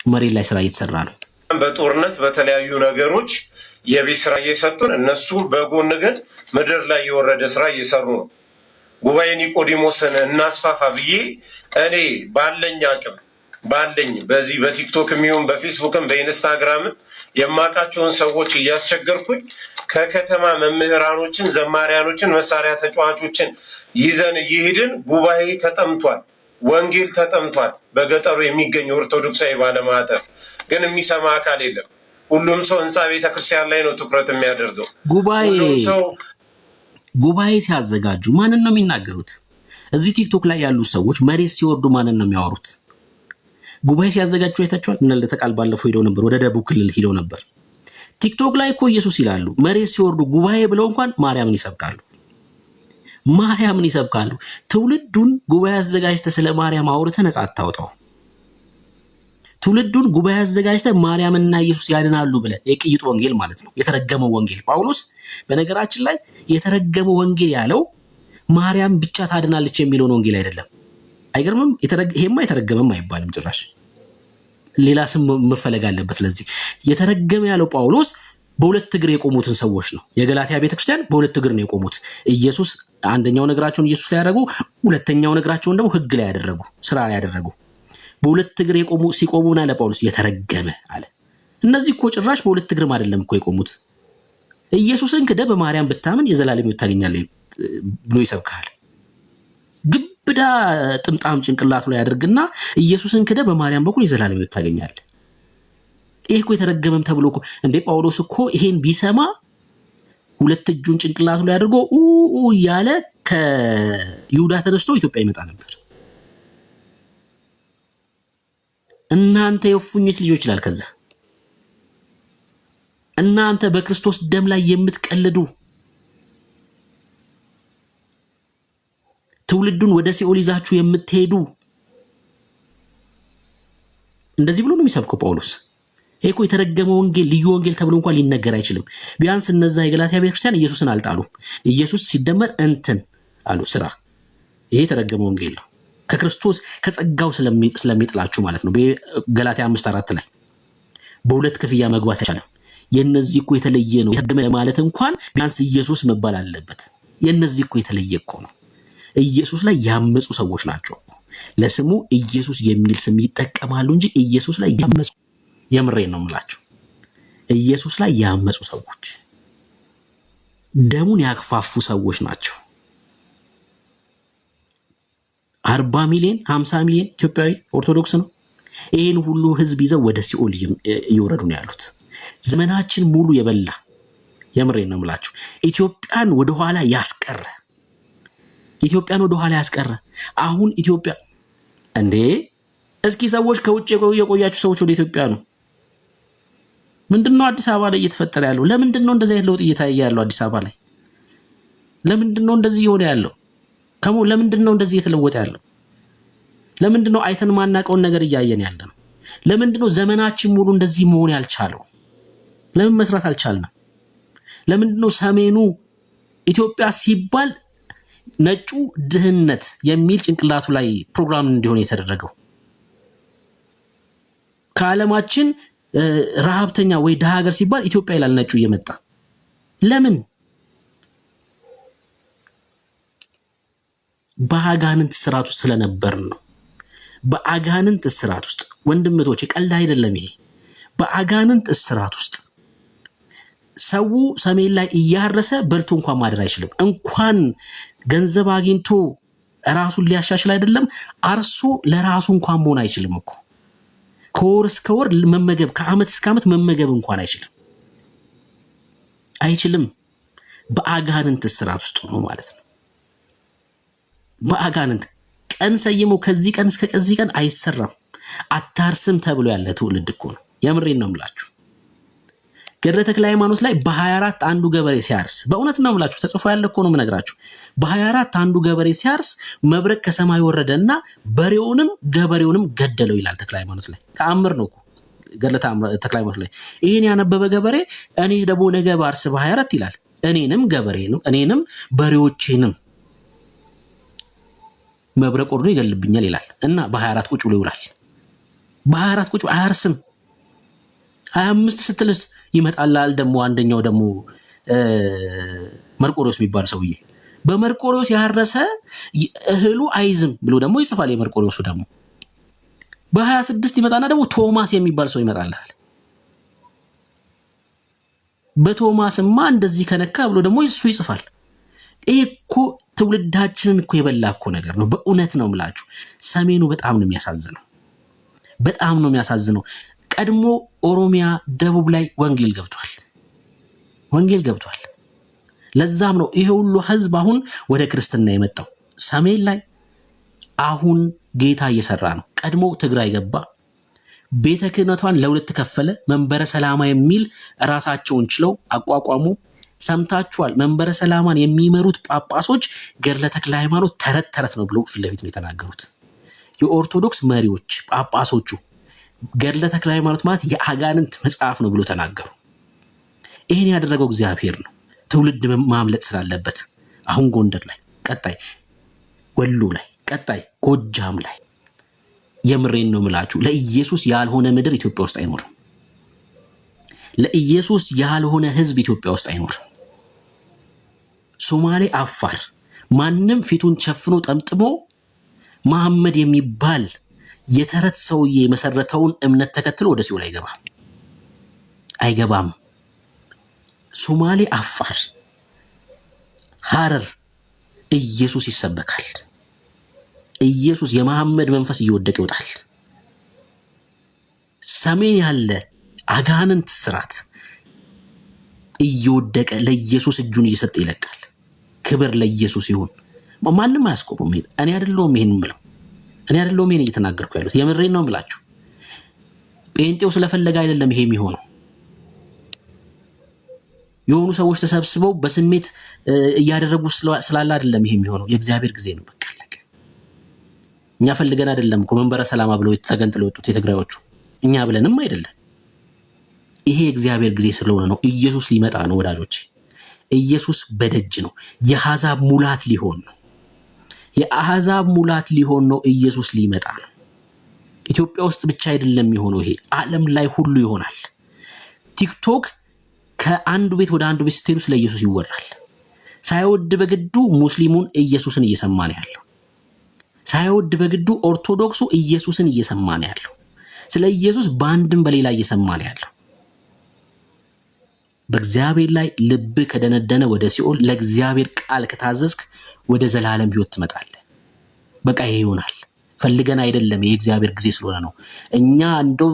መሬት ላይ ስራ እየተሰራ ነው። በጦርነት በተለያዩ ነገሮች የቤት ስራ እየሰጡን፣ እነሱ በጎን ግን ምድር ላይ የወረደ ስራ እየሰሩ ነው። ጉባኤ ኒቆዲሞስን እናስፋፋ ብዬ እኔ ባለኝ አቅም በዚህ በቲክቶክ የሚሆን በፌስቡክም በኢንስታግራምም የማውቃቸውን ሰዎች እያስቸገርኩኝ ከከተማ መምህራኖችን፣ ዘማሪያኖችን፣ መሳሪያ ተጫዋቾችን ይዘን እየሄድን ጉባኤ ተጠምቷል፣ ወንጌል ተጠምቷል። በገጠሩ የሚገኝ ኦርቶዶክሳዊ ባለማዕተብ ግን የሚሰማ አካል የለም። ሁሉም ሰው ህንፃ ቤተክርስቲያን ላይ ነው ትኩረት የሚያደርገው። ጉባኤ ሲያዘጋጁ ማንን ነው የሚናገሩት? እዚህ ቲክቶክ ላይ ያሉ ሰዎች መሬት ሲወርዱ ማንን ነው የሚያወሩት? ጉባኤ ሲያዘጋጁ አይታችኋል? እነ ለተቃል ባለፈው ሄደው ነበር፣ ወደ ደቡብ ክልል ሄደው ነበር። ቲክቶክ ላይ እኮ ኢየሱስ ይላሉ። መሬት ሲወርዱ ጉባኤ ብለው እንኳን ማርያምን ይሰብካሉ። ትውልዱን ጉባኤ አዘጋጅተ ስለ ማርያም አውርተ ነጻ አታውጣው። ትውልዱን ጉባኤ አዘጋጅተ ማርያምና ኢየሱስ ያድናሉ ብለ የቅይጥ ወንጌል ማለት ነው፣ የተረገመው ወንጌል። ጳውሎስ በነገራችን ላይ የተረገመው ወንጌል ያለው ማርያም ብቻ ታድናለች የሚለውን ወንጌል አይደለም። አይገርምም? ይሄማ የተረገመም አይባልም ጭራሽ፣ ሌላ ስም መፈለግ አለበት። ለዚህ የተረገመ ያለው ጳውሎስ በሁለት እግር የቆሙትን ሰዎች ነው። የገላትያ ቤተክርስቲያን በሁለት እግር ነው የቆሙት። ኢየሱስ አንደኛው ነገራቸውን ኢየሱስ ላይ ያደረጉ፣ ሁለተኛው ነገራቸውን ደግሞ ሕግ ላይ ያደረጉ፣ ስራ ላይ ያደረጉ። በሁለት እግር ሲቆሙ ምን አለ ጳውሎስ? የተረገመ አለ። እነዚህ እኮ ጭራሽ በሁለት እግርም አይደለም እኮ የቆሙት። ኢየሱስን ክደ በማርያም ብታምን የዘላለም ሕይወት ታገኛለህ ብሎ ይሰብካል። ግብዳ ጥምጣም ጭንቅላቱ ላይ ያደርግና ኢየሱስን ክደ በማርያም በኩል የዘላለም ሕይወት ታገኛለህ። ይሄ እኮ የተረገመም ተብሎ እኮ እንዴ! ጳውሎስ እኮ ይሄን ቢሰማ ሁለት እጁን ጭንቅላቱ ላይ አድርጎ እያለ ከይሁዳ ተነስቶ ኢትዮጵያ ይመጣ ነበር። እናንተ የፉኝት ልጆች ይላል። ከዛ እናንተ በክርስቶስ ደም ላይ የምትቀልዱ ትውልዱን ወደ ሲኦል ይዛችሁ የምትሄዱ፣ እንደዚህ ብሎ ነው የሚሰብከው ጳውሎስ። ይሄ እኮ የተረገመ ወንጌል፣ ልዩ ወንጌል ተብሎ እንኳን ሊነገር አይችልም። ቢያንስ እነዛ የገላትያ ቤተክርስቲያን ኢየሱስን አልጣሉም። ኢየሱስ ሲደመር እንትን አሉ ስራ። ይሄ የተረገመ ወንጌል ነው። ከክርስቶስ ከጸጋው ስለሚጥላችሁ ማለት ነው። በገላትያ 5:4 ላይ በሁለት ክፍያ መግባት አይቻልም። የነዚህ እኮ የተለየ ነው። የተረገመ ማለት እንኳን ቢያንስ ኢየሱስ መባል አለበት። የነዚህ እኮ የተለየ እኮ ነው። ኢየሱስ ላይ ያመፁ ሰዎች ናቸው። ለስሙ ኢየሱስ የሚል ስም ይጠቀማሉ እንጂ ኢየሱስ ላይ ያመፁ፣ የምሬን ነው የምላቸው፣ ኢየሱስ ላይ ያመፁ ሰዎች፣ ደሙን ያክፋፉ ሰዎች ናቸው። 40 ሚሊዮን 50 ሚሊዮን ኢትዮጵያዊ ኦርቶዶክስ ነው። ይህን ሁሉ ህዝብ ይዘው ወደ ሲኦል እየወረዱ ነው ያሉት። ዘመናችን ሙሉ የበላ፣ የምሬን ነው የምላቸው፣ ኢትዮጵያን ወደኋላ ያስቀረ አሁን ኢትዮጵያ እንዴ! እስኪ ሰዎች ከውጭ የቆያችሁ ሰዎች ወደ ኢትዮጵያ ነው። ምንድነው አዲስ አበባ ላይ እየተፈጠረ ያለው? ለምንድነው እንደዚህ አይነት ለውጥ እየታየ ያለው አዲስ አበባ ላይ? ለምንድነው እንደዚህ እየሆነ ያለው? ለምንድነው እንደዚህ እየተለወጠ ያለው? ለምንድነው አይተን ማናቀውን ነገር እያየን ያለ ነው? ለምንድነው ዘመናችን ሙሉ እንደዚህ መሆን ያልቻለው? ለምን መስራት አልቻልንም? ለምንድነው ሰሜኑ ኢትዮጵያ ሲባል ነጩ ድህነት የሚል ጭንቅላቱ ላይ ፕሮግራም እንዲሆን የተደረገው? ከዓለማችን ረሃብተኛ ወይ ደሃ ሀገር ሲባል ኢትዮጵያ ይላል ነጩ እየመጣ። ለምን? በአጋንንት ስርዓት ውስጥ ስለነበር ነው። በአጋንንት ስርዓት ውስጥ ወንድምቶች፣ ቀልድ አይደለም ይሄ። በአጋንንት ስርዓት ውስጥ ሰው ሰሜን ላይ እያረሰ በልቶ እንኳን ማደር አይችልም። እንኳን ገንዘብ አግኝቶ ራሱን ሊያሻሽል አይደለም አርሶ ለራሱ እንኳን መሆን አይችልም እኮ። ከወር እስከ ወር መመገብ፣ ከአመት እስከ አመት መመገብ እንኳን አይችልም። በአጋንንት ስርዓት ውስጥ ነው ማለት ነው። በአጋንንት ቀን ሰይሞ ከዚህ ቀን እስከ ከዚህ ቀን አይሰራም አታርስም ተብሎ ያለ ትውልድ እኮ ነው። የምሬን ነው የምላችሁ። ገድለ ተክለ ሃይማኖት ላይ በ24 አንዱ ገበሬ ሲያርስ በእውነት ነው የምላችሁ፣ ተጽፎ ያለ እኮ ነው የምነግራችሁ። በ24 አንዱ ገበሬ ሲያርስ መብረቅ ከሰማይ ወረደና በሬውንም ገበሬውንም ገደለው ይላል ተክለ ሃይማኖት ላይ። ተአምር ነው እኮ ገድለ ተክለ ሃይማኖት ላይ። ይሄን ያነበበ ገበሬ እኔ ደግሞ ነገ ባርስ በ24 ይላል እኔንም ገበሬንም እኔንም በሬዎቼንም መብረቅ ወርዶ ይገልብኛል ይላል እና በ24 ቁጭ ብሎ ይውላል። በ24 ቁጭ አያርስም። 25 ስትልስ ይመጣላል ደግሞ አንደኛው ደግሞ መርቆሪዎስ የሚባል ሰውዬ በመርቆሪዎስ ያረሰ እህሉ አይዝም ብሎ ደግሞ ይጽፋል። የመርቆሪዎሱ ደግሞ በ26 ይመጣና ደግሞ ቶማስ የሚባል ሰው ይመጣልሃል። በቶማስማ እንደዚህ ከነካ ብሎ ደግሞ እሱ ይጽፋል። ይሄ እኮ ትውልዳችንን እኮ የበላ እኮ ነገር ነው። በእውነት ነው የምላችሁ። ሰሜኑ በጣም ነው የሚያሳዝነው፣ በጣም ነው የሚያሳዝነው። ቀድሞ ኦሮሚያ ደቡብ ላይ ወንጌል ገብቷል። ለዛም ነው ይሄ ሁሉ ህዝብ አሁን ወደ ክርስትና የመጣው። ሰሜን ላይ አሁን ጌታ እየሰራ ነው። ቀድሞ ትግራይ ገባ፣ ቤተ ክህነቷን ለሁለት ከፈለ። መንበረ ሰላማ የሚል ራሳቸውን ችለው አቋቋሙ። ሰምታችኋል። መንበረ ሰላማን የሚመሩት ጳጳሶች ገድለ ተክለ ሃይማኖት ተረት ተረት ነው ብለው ፊት ለፊት ነው የተናገሩት። የኦርቶዶክስ መሪዎች ጳጳሶቹ ገድለ ተክለ ሃይማኖት ማለት የአጋንንት መጽሐፍ ነው ብሎ ተናገሩ። ይሄን ያደረገው እግዚአብሔር ነው፣ ትውልድ ማምለጥ ስላለበት። አሁን ጎንደር ላይ፣ ቀጣይ ወሎ ላይ፣ ቀጣይ ጎጃም ላይ የምሬን ነው ምላችሁ። ለኢየሱስ ያልሆነ ምድር ኢትዮጵያ ውስጥ አይኖርም። ለኢየሱስ ያልሆነ ህዝብ ኢትዮጵያ ውስጥ አይኖርም። ሶማሌ፣ አፋር ማንም ፊቱን ሸፍኖ ጠምጥሞ መሐመድ የሚባል የተረት ሰውዬ የመሰረተውን እምነት ተከትሎ ወደ ሲኦል አይገባም። ሶማሌ፣ አፋር፣ ሐረር ኢየሱስ ይሰበካል። ኢየሱስ የመሐመድ መንፈስ እየወደቀ ይወጣል። ሰሜን ያለ አጋንንት ስራት እየወደቀ ለኢየሱስ እጁን እየሰጠ ይለቃል። ክብር ለኢየሱስ ይሁን። ማንም አያስቆመውም። እኔ አይደለሁም ይሄን የምለው፣ እኔ አይደለሁም ይሄን እየተናገርኩ ያለሁት። የምሬን ነው የምላችሁ። ጴንጤው ስለፈለገ አይደለም ይሄ የሚሆነው። የሆኑ ሰዎች ተሰብስበው በስሜት እያደረጉ ስላለ አይደለም ይሄ የሚሆነው። የእግዚአብሔር ጊዜ ነው። በቃ አለቀ። እኛ ፈልገን አይደለም እኮ መንበረ ሰላማ ብለው ተገንጥለው የወጡት የትግራዮቹ፣ እኛ ብለንም አይደለም። ይሄ የእግዚአብሔር ጊዜ ስለሆነ ነው። ኢየሱስ ሊመጣ ነው ወዳጆች። ኢየሱስ በደጅ ነው። የአሕዛብ ሙላት ሊሆን ነው። የአሕዛብ ሙላት ሊሆን ነው። ኢየሱስ ሊመጣ ነው። ኢትዮጵያ ውስጥ ብቻ አይደለም የሚሆነው፣ ይሄ ዓለም ላይ ሁሉ ይሆናል። ቲክቶክ ከአንዱ ቤት ወደ አንዱ ቤት ስትሄዱ ስለ ኢየሱስ ይወራል። ሳይወድ በግዱ ሙስሊሙን ኢየሱስን እየሰማ ነው ያለው። ሳይወድ በግዱ ኦርቶዶክሱ ኢየሱስን እየሰማ ነው ያለው። ስለ ኢየሱስ በአንድም በሌላ እየሰማ ነው ያለው። በእግዚአብሔር ላይ ልብ ከደነደነ ወደ ሲኦል፣ ለእግዚአብሔር ቃል ከታዘዝክ ወደ ዘላለም ሕይወት ትመጣለህ። በቃ ይሄ ይሆናል። ፈልገን አይደለም፣ የእግዚአብሔር ጊዜ ስለሆነ ነው። እኛ እንደው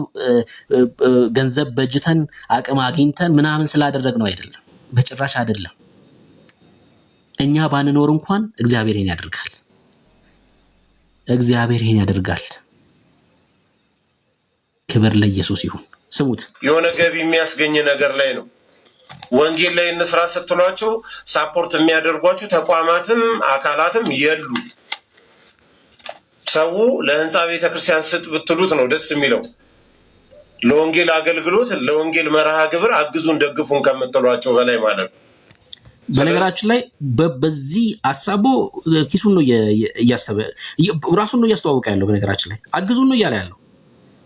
ገንዘብ በጅተን አቅም አግኝተን ምናምን ስላደረግ ነው አይደለም፣ በጭራሽ አይደለም። እኛ ባንኖር እንኳን እግዚአብሔር ይሄን ያደርጋል። እግዚአብሔር ይሄን ያደርጋል። ክብር ለኢየሱስ ይሁን። ስሙት። የሆነ ገቢ የሚያስገኝ ነገር ላይ ነው። ወንጌል ላይ እንስራ ስትሏቸው ሳፖርት የሚያደርጓቸው ተቋማትም አካላትም የሉ። ሰው ለህንፃ ቤተክርስቲያን ስጥ ብትሉት ነው ደስ የሚለው። ለወንጌል አገልግሎት፣ ለወንጌል መርሃ ግብር አግዙን ደግፉን ከምትሏቸው በላይ ማለት ነው። በነገራችን ላይ በዚህ አሳቦ ኪሱን ነው እያሰበ ራሱን ነው እያስተዋወቀ ያለው። በነገራችን ላይ አግዙን ነው እያለ ያለው።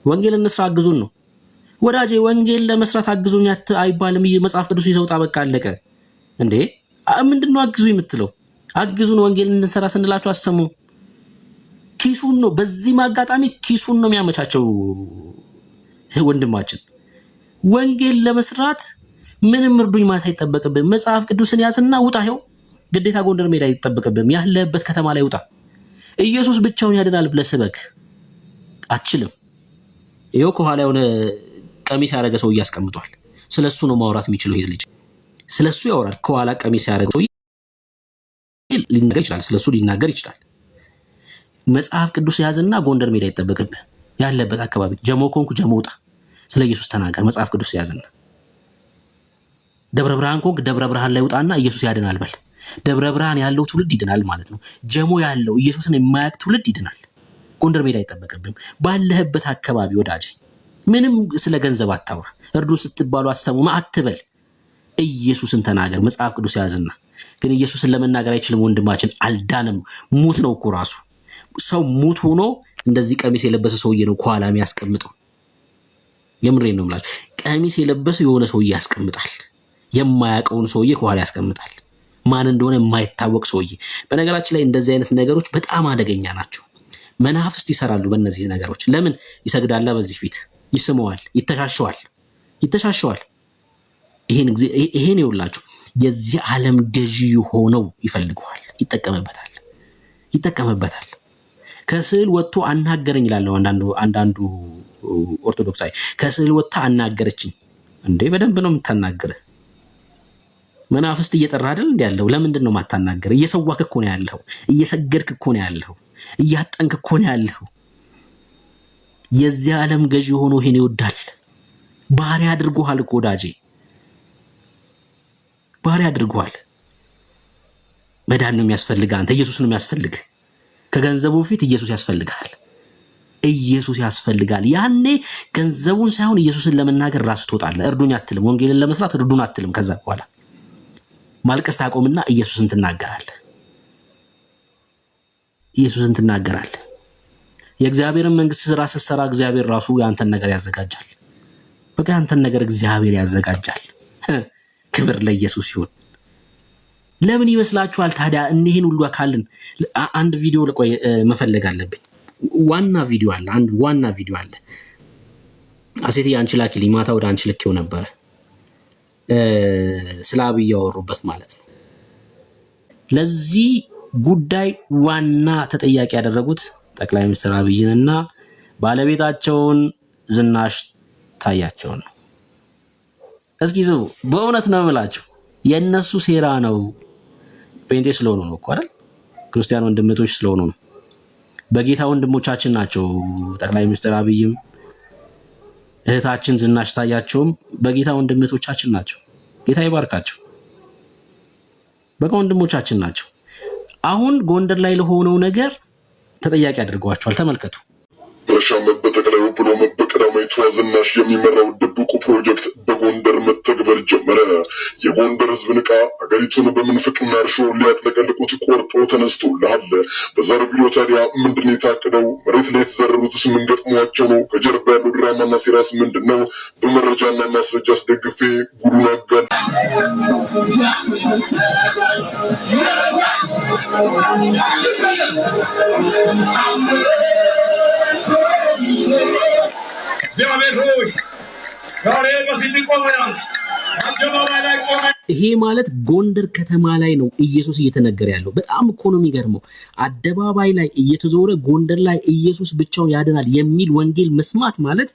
ወንጌል እንስራ አግዙን ነው። ወዳጄ ወንጌል ለመስራት አግዙኝ አይባልም። መጽሐፍ ቅዱስ ይዘውጣ በቃ አለቀ እንዴ። ምንድነው አግዙ የምትለው? አግዙን ወንጌል እንድንሰራ ስንላችሁ አሰሙ። ኪሱን ነው፣ በዚህ ማጋጣሚ ኪሱን ነው የሚያመቻቸው ወንድማችን። ወንጌል ለመስራት ምንም እርዱኝ ማለት አይጠበቅብህም። መጽሐፍ ቅዱስን ያዝና ውጣ። ይኸው ግዴታ ጎንደር ሜዳ አይጠበቅብህም። ያለበት ከተማ ላይ ውጣ። ኢየሱስ ብቻውን ያድናል ብለህ ስበክ። አትችልም። ይኸው ከኋላ የሆነ ቀሚስ ያደረገ ሰው እያስቀምጧል። ስለሱ ነው ማውራት የሚችለው ይሄ ልጅ። ስለሱ ያወራል። ከኋላ ቀሚስ ያደረገ ሰው ሊናገር ይችላል። ስለሱ ሊናገር ይችላል። መጽሐፍ ቅዱስ ያዝና ጎንደር ሜዳ ይጠበቅብህ ያለበት አካባቢ ጀሞ ኮንኩ ጀሞ ውጣ ስለ ኢየሱስ ተናገር መጽሐፍ ቅዱስ ያዝና ደብረ ብርሃን ኮንክ ደብረ ብርሃን ላይ ውጣና ኢየሱስ ያድናል በል ደብረ ብርሃን ያለው ትውልድ ይድናል ማለት ነው ጀሞ ያለው ኢየሱስን የማያውቅ ትውልድ ይድናል ጎንደር ሜዳ ይጠበቅብህ ባለህበት አካባቢ ወዳጅ ምንም ስለ ገንዘብ አታውራ እርዱ ስትባሉ አሰሙ ማአትበል ኢየሱስን ተናገር መጽሐፍ ቅዱስ ያዝና ግን ኢየሱስን ለመናገር አይችልም ወንድማችን አልዳንም ሙት ነው እኮ ራሱ ሰው ሙት ሆኖ እንደዚህ ቀሚስ የለበሰ ሰውዬ ነው ኋላ የሚያስቀምጠው የምሬን ነው ማለት ቀሚስ የለበሰ የሆነ ሰውዬ ያስቀምጣል የማያውቀውን ሰውዬ ኋላ ያስቀምጣል ማን እንደሆነ የማይታወቅ ሰውዬ በነገራችን ላይ እንደዚህ አይነት ነገሮች በጣም አደገኛ ናቸው መናፍስት ይሰራሉ በእነዚህ ነገሮች ለምን ይሰግዳላ በዚህ ፊት ይስመዋል ይተሻሸዋል ይሄን ይውላችሁ የዚህ ዓለም ገዢ ሆነው ይፈልገዋል ይጠቀምበታል ከስዕል ወጥቶ አናገረኝ ይላል አንዳንዱ ኦርቶዶክሳዊ ከስዕል ወጥታ አናገረችኝ እንዴ በደንብ ነው የምታናገረው መናፍስት እየጠራ አይደል እንዴ ያለው ለምንድን ነው ማታናገረ እየሰዋክ እኮ ነው ያለው እየሰገድክ እኮ ነው ያለው እያጠንክ እኮ ነው ያለው የዚህ ዓለም ገዢ ሆኖ ይሄን ይወዳል ባሪያ አድርጎሃል እኮ ወዳጄ ባሪያ አድርጎሃል መዳን ነው የሚያስፈልግ አንተ ኢየሱስ ነው የሚያስፈልግ ከገንዘቡ ፊት ኢየሱስ ያስፈልጋል ያኔ ገንዘቡን ሳይሆን ኢየሱስን ለመናገር ራስ ትወጣለህ እርዱኝ አትልም ወንጌልን ለመስራት እርዱን አትልም ከዛ በኋላ ማልቀስ ታቆምና ኢየሱስን ትናገራለህ የእግዚአብሔርን መንግስት ስራ ስትሰራ እግዚአብሔር ራሱ ያንተን ነገር ያዘጋጃል በቃ ያንተን ነገር እግዚአብሔር ያዘጋጃል ክብር ለኢየሱስ ይሁን ለምን ይመስላችኋል ታዲያ እነዚህን ሁሉ አካልን አንድ ቪዲዮ ለቆይ መፈለግ አለብኝ ዋና ቪዲዮ አለ አሴት ያንቺ ላኪልኝ ማታ ወደ አንቺ ልኬው ነበር ስለ አብይ ያወሩበት ማለት ነው ለዚህ ጉዳይ ዋና ተጠያቂ ያደረጉት ጠቅላይ ሚኒስትር አብይንና ባለቤታቸውን ዝናሽ ታያቸውን ነው እስኪ ሰው በእውነት ነው የምላችሁ የነሱ ሴራ ነው ጴንጤ ስለሆኑ ነው እኮ አይደል ክርስቲያን ወንድሞች ስለሆኑ ነው በጌታ ወንድሞቻችን ናቸው ጠቅላይ ሚኒስትር አብይም እህታችን ዝናሽ ታያቸውም በጌታ ወንድሞቻችን ናቸው ጌታ ይባርካቸው በቃ ወንድሞቻችን ናቸው አሁን ጎንደር ላይ ለሆነው ነገር ተጠያቂ አድርገዋቸዋል ተመልከቱ በሻመት በጠቅላዩ ብሎ በቀዳማዊቷ ዝናሽ የሚመራው ድብቁ ፕሮጀክት በጎንደር መተግበር ጀመረ። የጎንደር ህዝብ ንቃ፣ አገሪቱን በምንፍቅና እርሾ ሊያጥለቀልቁት ቆርጦ ተነስቶልሃል። በዛሬ ቪዲዮ ታዲያ ምንድን የታቀደው? መሬት ላይ የተዘረሩትስ ምን ገጥሟቸው ነው? ከጀርባ ያለው ድራማና ሴራስ ምንድን ነው? በመረጃና ማስረጃ አስደግፌ ጉዱን አጋል ይሄ ማለት ጎንደር ከተማ ላይ ነው ኢየሱስ እየተነገረ ያለው። በጣም እኮ ነው የሚገርመው። አደባባይ ላይ እየተዞረ ጎንደር ላይ ኢየሱስ ብቻውን ያድናል የሚል ወንጌል መስማት ማለት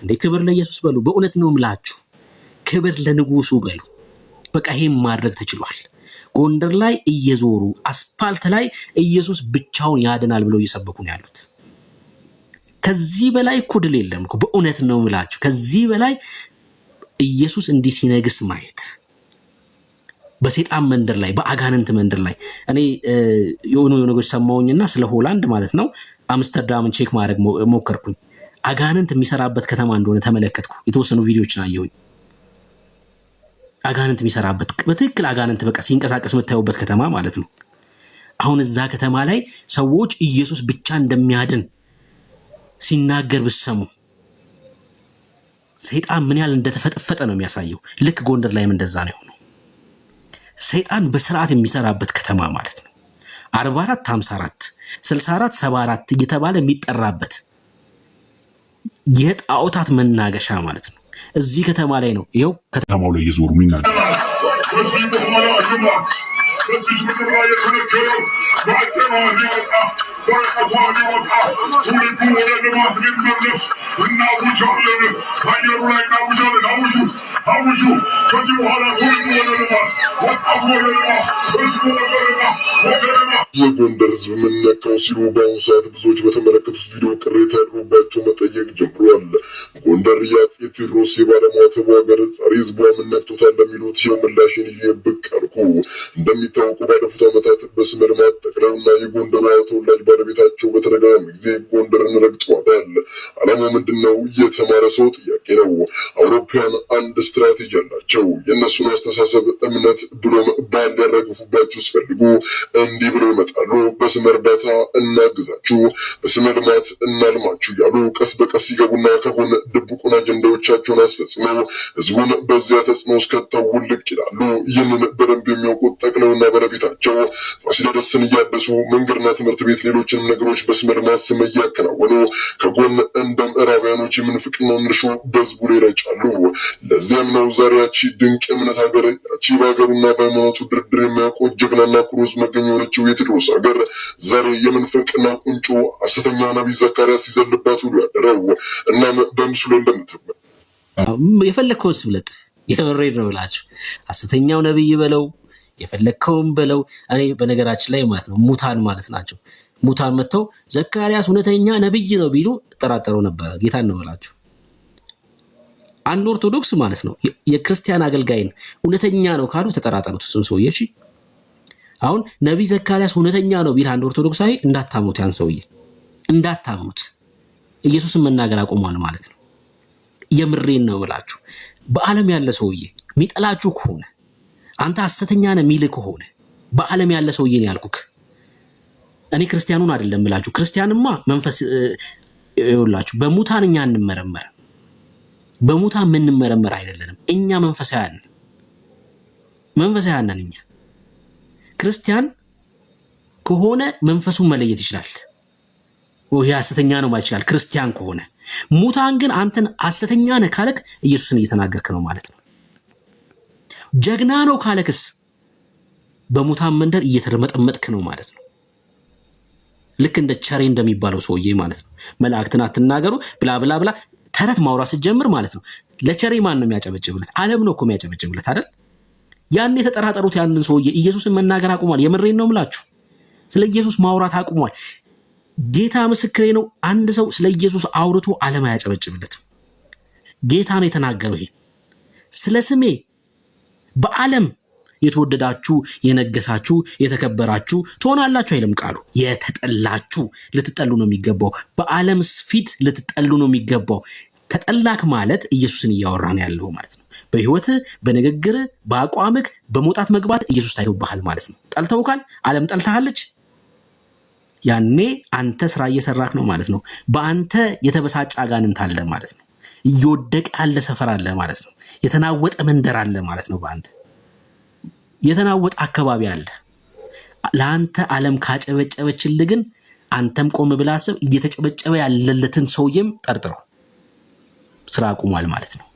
እንደ ክብር ለኢየሱስ በሉ። በእውነት ነው የምላችሁ፣ ክብር ለንጉሱ በሉ። በቃ ይሄን ማድረግ ተችሏል። ጎንደር ላይ እየዞሩ አስፋልት ላይ ኢየሱስ ብቻውን ያድናል ብለው እየሰበኩ ነው ያሉት። ከዚህ በላይ እኮ ድል የለም እኮ። በእውነት ነው የምላችሁ፣ ከዚህ በላይ ኢየሱስ እንዲህ ሲነግስ ማየት በሰይጣን መንደር ላይ በአጋንንት መንደር ላይ እኔ የሆኑ ነገሮች ሰማሁኝና ስለ ሆላንድ ማለት ነው አምስተርዳምን ቼክ ማድረግ ሞከርኩኝ። አጋንንት የሚሰራበት ከተማ እንደሆነ ተመለከትኩ። የተወሰኑ ቪዲዮዎችን አየሁኝ። አጋንንት የሚሰራበት በትክክል አጋንንት በቃ ሲንቀሳቀስ የምታዩበት ከተማ ማለት ነው። አሁን እዛ ከተማ ላይ ሰዎች ኢየሱስ ብቻ እንደሚያድን ሲናገር ብሰሙ ሰይጣን ምን ያህል እንደተፈጠፈጠ ነው የሚያሳየው። ልክ ጎንደር ላይም እንደዛ ነው የሆነው። ሰይጣን በስርዓት የሚሰራበት ከተማ ማለት ነው። 44 54 64 74 እየተባለ የሚጠራበት የጣዖታት መናገሻ ማለት ነው። እዚህ ከተማ ላይ ነው ይሄው ከተማው ላይ እየዞሩ የሚናገሩ በረከቷን ይወጣል። ትውልዱ ወደ ልማት ሊመለስ እናውጃለን። ከአየሩ ላይ እናውጃለን። አውጁ። ከዚህ በኋላ ትውልዱ ወደ ልማት፣ ወጣቱ ወደ ልማት፣ ህዝቡ ወደ ልማት። የጎንደር ህዝብ ምን ነካው ሲሉ በአሁኑ ሰዓት ብዙዎች በተመለከቱት ቪዲዮ ቅሬታ ያድሮባቸው መጠየቅ ጀምረዋል። ጎንደር የአፄ ቴዎድሮስ የባለሟተቡ ሀገር ዛሬ ህዝቧ ምን ነክቶታል ለሚሉት ይኸው ምላሽን ይዤ ብቅ አልኩ። እንደሚታወቁ ባለፉት ዓመታት በስመ ልማት ጠቅላዩና የጎንደሯ ተወላጅ ባለቤታቸው በተደጋጋሚ ጊዜ ጎንደርን ረግጠዋታል። ዓላማው ምንድን ነው? የተማረ ሰው ጥያቄ ነው። አውሮፓውያን አንድ ስትራቴጂ አላቸው። የእነሱን አስተሳሰብ፣ እምነት ብሎም ባህል ሊያራግፉባችሁ ሲፈልጉ እንዲህ ብለው ይመጣሉ። በስመ እርዳታ እናግዛችሁ፣ በስመ ልማት እናልማችሁ እያሉ ቀስ በቀስ ሲገቡና ከጎን ድብቁን አጀንዳዎቻቸውን አስፈጽመው ህዝቡን በዚያ ተጽዕኖ እስከተው ውልቅ ይላሉ። ይህንን በደንብ የሚያውቁት ጠቅላዩና ባለቤታቸው ፋሲለደስን እያደሱ መንገድና ትምህርት ቤት፣ ሌሎችንም ነገሮች በስመ ልማት ስም እያከናወኑ ከጎን እንደ ምዕራባውያኖች የምንፍቅናውን እርሾ በህዝቡ ላይ ይረጫሉ። ለዚያም ነው ዛሬ ያቺ ድንቅ የእምነት ሀገር፣ ያቺ በሀገሩና በሃይማኖቱ ድርድር የማያውቁት ጀግናና ኩሩ ህዝብ መገኛ የሆነችው የቴዎድሮስ ሀገር ዛሬ የምንፍቅና ቁንጮ ሐሰተኛ ነቢይ ዘካርያስ ሲዘልባት ሁሉ ያደረው። እናም በምስሉ ላይ እንደምትመለከቱት የፈለከውን ስብለጥ የምሬድ ነው ብላችሁ ሐሰተኛው ነቢይ በለው የፈለከውን በለው። እኔ በነገራችን ላይ ማለት ነው ሙታን ማለት ናቸው። ሙታን መጥተው ዘካርያስ እውነተኛ ነቢይ ነው ቢሉ እጠራጠረው ነበረ። ጌታን ነው ብላችሁ አንድ ኦርቶዶክስ ማለት ነው የክርስቲያን አገልጋይን እውነተኛ ነው ካሉ ተጠራጠሩት እሱን ሰውዬ። እሺ አሁን ነቢይ ዘካርያስ እውነተኛ ነው ቢል አንድ ኦርቶዶክሳዊ እንዳታምኑት፣ ያን ሰውዬ እንዳታምኑት። ኢየሱስን መናገር አቆሟል ማለት ነው። የምሬን ነው ብላችሁ በዓለም ያለ ሰውዬ ሚጠላችሁ ከሆነ አንተ ሐሰተኛ ነህ ሚል ከሆነ በዓለም ያለ ሰውዬ ነው ያልኩክ። እኔ ክርስቲያኑን አይደለም ብላችሁ። ክርስቲያንማ መንፈስ ይውላችሁ። በሙታን እኛ እንመረመር፣ በሙታን ምን እንመረመር አይደለንም። እኛ መንፈሳውያን ነን። እኛ ክርስቲያን ከሆነ መንፈሱን መለየት ይችላል። ወይ ሐሰተኛ ነው ማለት ይችላል ክርስቲያን ከሆነ። ሙታን ግን አንተን ሐሰተኛ ነህ ካለክ ኢየሱስን እየተናገርክ ነው ማለት ነው። ጀግና ነው ካለክስ በሙታን መንደር እየተረመጠመጥክ ነው ማለት ነው። ልክ እንደ ቸሬ እንደሚባለው ሰውዬ ማለት ነው። መላእክትን አትናገሩ ብላ ብላ ብላ ተረት ማውራት ስትጀምር ማለት ነው። ለቸሬ ማን ነው የሚያጨበጭብለት? ዓለም ነው እኮ የሚያጨበጭብለት አይደል? ያን የተጠራጠሩት ያንን ሰውዬ ኢየሱስን መናገር አቁሟል። የምሬን ነው የምላችሁ። ስለ ኢየሱስ ማውራት አቁሟል። ጌታ ምስክሬ ነው። አንድ ሰው ስለ ኢየሱስ አውርቶ ዓለም አያጨበጭብለትም። ጌታ ነው የተናገረው። ይሄ ስለ ስሜ በዓለም የተወደዳችሁ የነገሳችሁ የተከበራችሁ ትሆናላችሁ አይልም ቃሉ። የተጠላችሁ ልትጠሉ ነው የሚገባው። በዓለም ፊት ልትጠሉ ነው የሚገባው። ተጠላክ ማለት ኢየሱስን እያወራን ያለው ማለት ነው። በህይወት በንግግር በአቋምክ በመውጣት መግባት ኢየሱስ ታይቶብሃል ማለት ነው። ጠልተውካል፣ ዓለም ጠልታለች። ያኔ አንተ ስራ እየሰራክ ነው ማለት ነው። በአንተ የተበሳጨ አጋንንት አለ ማለት ነው። እየወደቀ ያለ ሰፈር አለ ማለት ነው። የተናወጠ መንደር አለ ማለት ነው። በአንተ የተናወጠ አካባቢ አለ። ለአንተ ዓለም ካጨበጨበችልህ ግን አንተም ቆም ብለህ አስብ። እየተጨበጨበ ያለለትን ሰውዬም ጠርጥረው። ስራ አቁሟል ማለት ነው።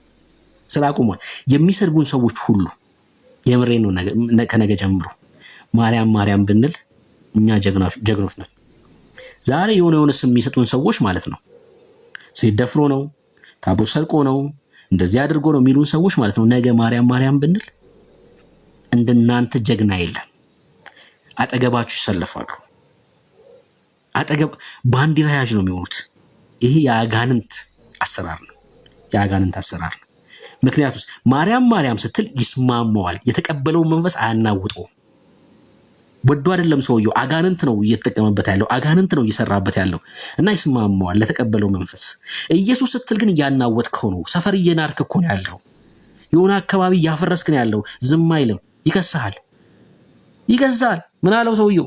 ስራ አቁሟል። የሚሰርጉን ሰዎች ሁሉ የምሬን ነው ከነገ ጀምሮ ማርያም ማርያም ብንል እኛ ጀግኖች ነን። ዛሬ የሆነ ስም የሚሰጡን ሰዎች ማለት ነው ሲደፍሮ ነው ታቦት ሰርቆ ነው እንደዚህ አድርጎ ነው የሚሉን ሰዎች ማለት ነው። ነገ ማርያም ማርያም ብንል እንደናንተ ጀግና የለም። አጠገባችሁ ይሰለፋሉ። አጠገብ ባንዲራ ያዥ ነው የሚሆኑት። ይሄ የአጋንንት አሰራር ነው። የአጋንንት አሰራር ነው። ምክንያቱም ማርያም ማርያም ስትል ይስማማዋል። የተቀበለው መንፈስ አያናውጠው። ወዶ አይደለም ሰውየው፣ አጋንንት ነው እየተጠቀመበት ያለው፣ አጋንንት ነው እየሰራበት ያለው እና ይስማማዋል ለተቀበለው መንፈስ። ኢየሱስ ስትል ግን እያናወጥከው ነው። ሰፈር እየናድክ እኮ ነው ያለው። የሆነ አካባቢ እያፈረስክ ነው ያለው። ዝም አይልም፣ ይከሳል። ምን አለው ሰውየው?